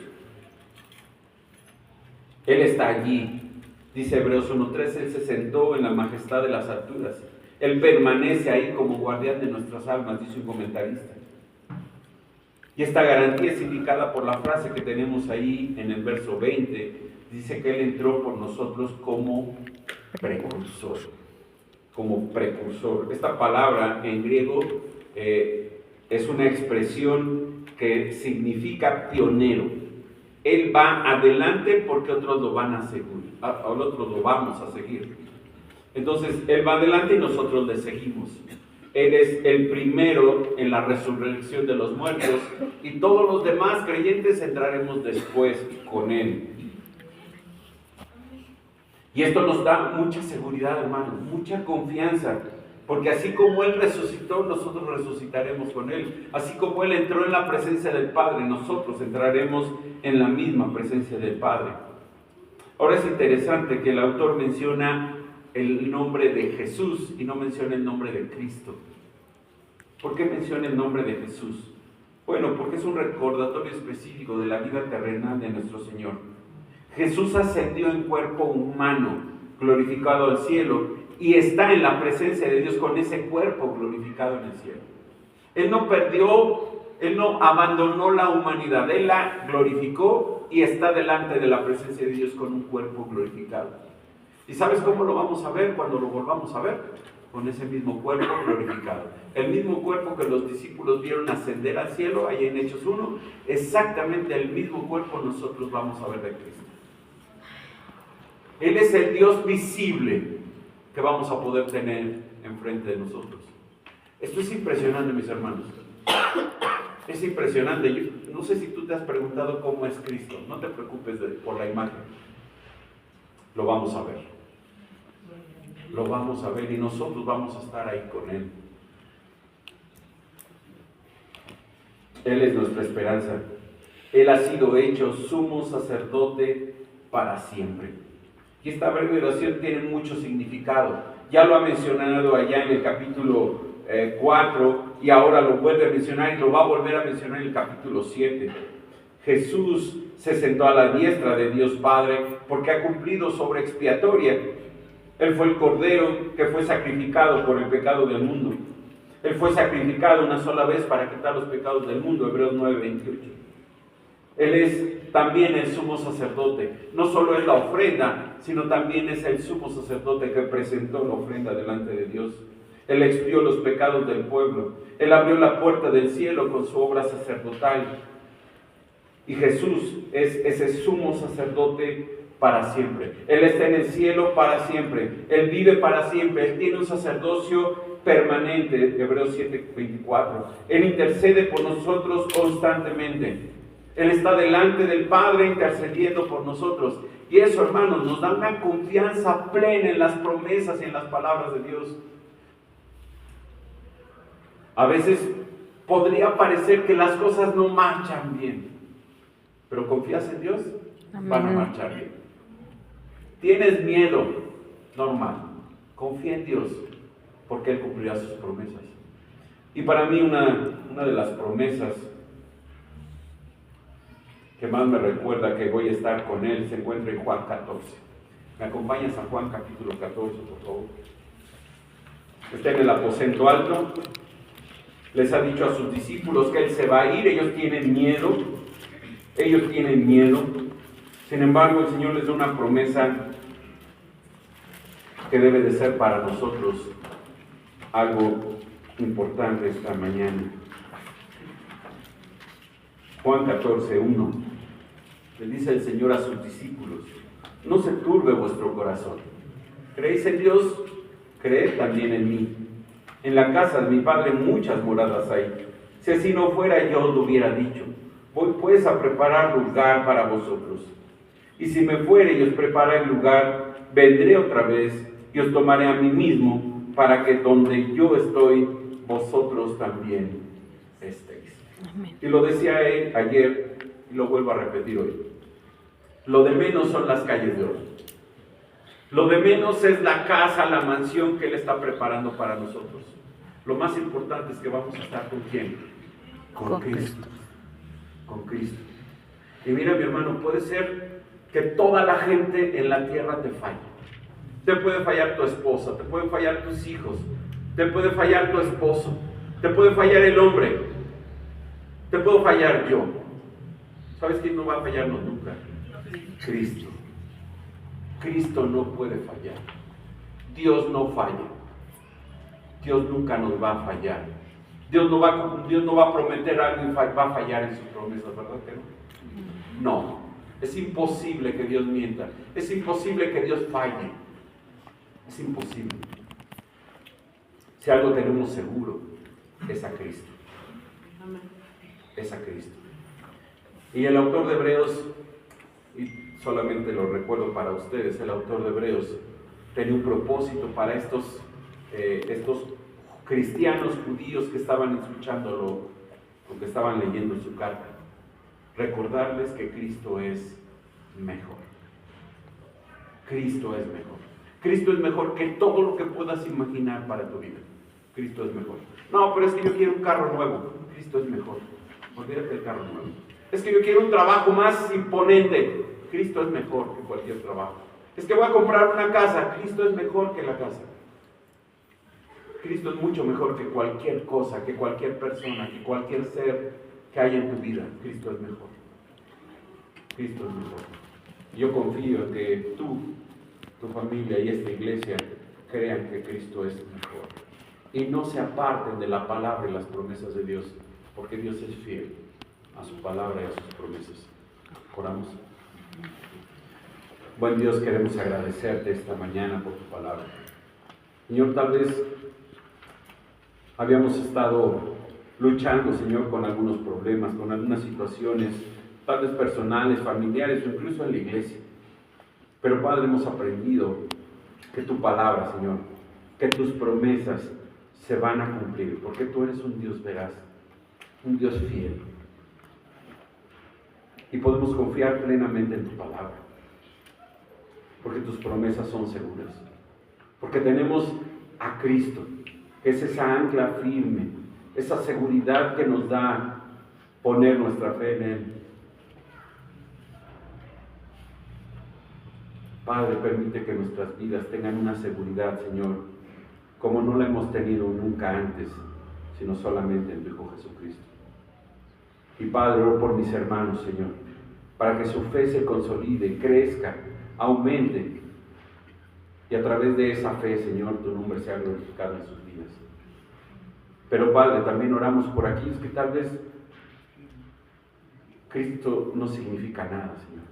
Él está allí, dice Hebreos 1:3, Él se sentó en la majestad de las alturas, Él permanece ahí como guardián de nuestras almas, dice un comentarista. Y esta garantía es indicada por la frase que tenemos ahí en el verso 20. Dice que Él entró por nosotros como precursor. Como precursor. Esta palabra en griego es una expresión que significa pionero. Él va adelante porque otros lo van a seguir. Otros lo vamos a seguir. Entonces, Él va adelante y nosotros le seguimos. Él es el primero en la resurrección de los muertos y todos los demás creyentes entraremos después con Él. Y esto nos da mucha seguridad, hermanos, mucha confianza, porque así como Él resucitó, nosotros resucitaremos con Él. Así como Él entró en la presencia del Padre, nosotros entraremos en la misma presencia del Padre. Ahora es interesante que el autor menciona el nombre de Jesús y no menciona el nombre de Cristo. ¿Por qué menciona el nombre de Jesús? Bueno, porque es un recordatorio específico de la vida terrenal de nuestro Señor. Jesús ascendió en cuerpo humano, glorificado al cielo, y está en la presencia de Dios con ese cuerpo glorificado en el cielo. Él no abandonó la humanidad, Él la glorificó y está delante de la presencia de Dios con un cuerpo glorificado. ¿Y sabes cómo lo vamos a ver cuando lo volvamos a ver? Con ese mismo cuerpo glorificado. El mismo cuerpo que los discípulos vieron ascender al cielo, ahí en Hechos 1, exactamente el mismo cuerpo nosotros vamos a ver de Cristo. Él es el Dios visible que vamos a poder tener enfrente de nosotros. Esto es impresionante, mis hermanos. Es impresionante. Yo no sé si tú te has preguntado cómo es Cristo. No te preocupes por la imagen. Lo vamos a ver. Lo vamos a ver y nosotros vamos a estar ahí con Él. Él es nuestra esperanza. Él ha sido hecho sumo sacerdote para siempre. Y esta breve oración tiene mucho significado. Ya lo ha mencionado allá en el capítulo 4 y ahora lo vuelve a mencionar y lo va a volver a mencionar en el capítulo 7. Jesús se sentó a la diestra de Dios Padre porque ha cumplido su obra expiatoria. Él fue el cordero que fue sacrificado por el pecado del mundo. Él fue sacrificado una sola vez para quitar los pecados del mundo, Hebreos 9:28. Él es también el sumo sacerdote. No solo es la ofrenda, sino también es el sumo sacerdote que presentó la ofrenda delante de Dios. Él expió los pecados del pueblo. Él abrió la puerta del cielo con su obra sacerdotal. Y Jesús es ese sumo sacerdote para siempre. Él está en el cielo para siempre. Él vive para siempre. Él tiene un sacerdocio permanente. Hebreos 7:24. Él intercede por nosotros constantemente. Él está delante del Padre intercediendo por nosotros. Y eso, hermanos, nos da una confianza plena en las promesas y en las palabras de Dios. A veces podría parecer que las cosas no marchan bien, pero confías en Dios, van a marchar bien. Tienes miedo, normal, confía en Dios, porque Él cumplirá sus promesas. Y para mí una de las promesas que más me recuerda que voy a estar con Él se encuentra en Juan 14. ¿Me acompañas a Juan capítulo 14, por favor? Está en el aposento alto. Les ha dicho a sus discípulos que Él se va a ir. Ellos tienen miedo. Sin embargo, el Señor les da una promesa que debe de ser para nosotros algo importante esta mañana. Juan 14:1. Le dice el Señor a sus discípulos: no se turbe vuestro corazón. ¿Creéis en Dios? Creed también en mí. En la casa de mi Padre muchas moradas hay. Si así no fuera, yo os lo hubiera dicho. Voy pues a preparar lugar para vosotros. Y si me fuere y os prepara el lugar, vendré otra vez y os tomaré a mí mismo, para que donde yo estoy, vosotros también estéis. Amén. Y lo decía él ayer y lo vuelvo a repetir hoy. Lo de menos son las calles de oro. Lo de menos es la casa, la mansión que Él está preparando para nosotros. Lo más importante es que vamos a estar ¿con quién? Con Cristo. Con Cristo. Y mira, mi hermano, puede ser que toda la gente en la tierra te falle. Te puede fallar tu esposa, te pueden fallar tus hijos, te puede fallar tu esposo, te puede fallar el hombre, te puedo fallar yo. ¿Sabes quién no va a fallarnos nunca? Cristo. Cristo no puede fallar. Dios no falla. Dios nunca nos va a fallar. Dios no va a prometer algo y va a fallar en sus promesas, ¿verdad que no? No. Es imposible que Dios mienta. Es imposible que Dios falle. Es imposible. Si algo tenemos seguro, es a Cristo. Es a Cristo. Y el autor de Hebreos, y solamente lo recuerdo para ustedes, el autor de Hebreos tenía un propósito para estos cristianos judíos que estaban escuchándolo, o que estaban leyendo su carta. Recordarles que Cristo es mejor. Cristo es mejor. Cristo es mejor que todo lo que puedas imaginar para tu vida. Cristo es mejor. No, pero es que yo quiero un carro nuevo. Cristo es mejor. Olvídate del carro nuevo. Es que yo quiero un trabajo más imponente. Cristo es mejor que cualquier trabajo. Es que voy a comprar una casa. Cristo es mejor que la casa. Cristo es mucho mejor que cualquier cosa, que cualquier persona, que cualquier ser que haya en tu vida. Cristo es mejor. Cristo es mejor. Yo confío en que tú, tu familia y esta iglesia crean que Cristo es mejor. Y no se aparten de la palabra y las promesas de Dios, porque Dios es fiel a su palabra y a sus promesas. Oramos. Buen Dios, queremos agradecerte esta mañana por tu palabra. Señor, tal vez habíamos estado luchando, Señor, con algunos problemas, con algunas situaciones, tal vez personales, familiares o incluso en la iglesia. Pero, Padre, hemos aprendido que tu palabra, Señor, que tus promesas se van a cumplir, porque tú eres un Dios veraz, un Dios fiel. Y podemos confiar plenamente en tu palabra, porque tus promesas son seguras. Porque tenemos a Cristo, que es esa ancla firme, esa seguridad que nos da poner nuestra fe en Él. Padre, permite que nuestras vidas tengan una seguridad, Señor, como no la hemos tenido nunca antes, sino solamente en tu Hijo Jesucristo. Y Padre, oro por mis hermanos, Señor, para que su fe se consolide, crezca, aumente, y a través de esa fe, Señor, tu nombre sea glorificado en sus vidas. vidas. Pero Padre, también oramos por aquellos que tal vez Cristo no significa nada, Señor.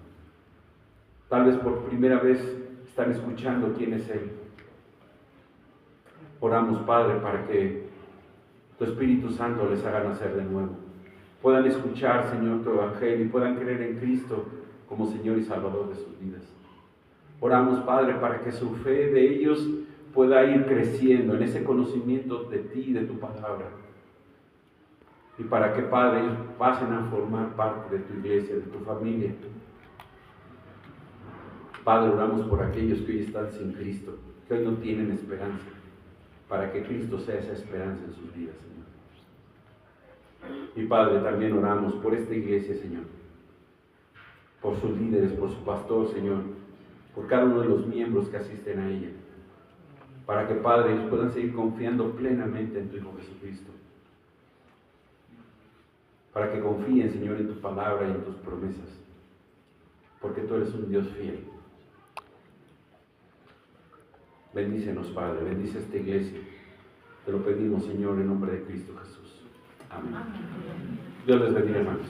Tal vez por primera vez están escuchando quién es Él. Oramos, Padre, para que tu Espíritu Santo les haga nacer de nuevo. Puedan escuchar, Señor, tu Evangelio y puedan creer en Cristo como Señor y Salvador de sus vidas. Oramos, Padre, para que su fe de ellos pueda ir creciendo en ese conocimiento de ti y de tu palabra. Y para que, Padre, ellos pasen a formar parte de tu iglesia, de tu familia. Padre, oramos por aquellos que hoy están sin Cristo, que hoy no tienen esperanza, para que Cristo sea esa esperanza en sus vidas, Señor. Y Padre, también oramos por esta iglesia, Señor, por sus líderes, por su pastor, Señor, por cada uno de los miembros que asisten a ella, para que, Padre, ellos puedan seguir confiando plenamente en tu Hijo Jesucristo, para que confíen, Señor, en tu palabra y en tus promesas, porque tú eres un Dios fiel. Bendícenos, Padre, bendice esta iglesia. Te lo pedimos, Señor, en nombre de Cristo Jesús. Amén. Dios les bendiga, hermanos.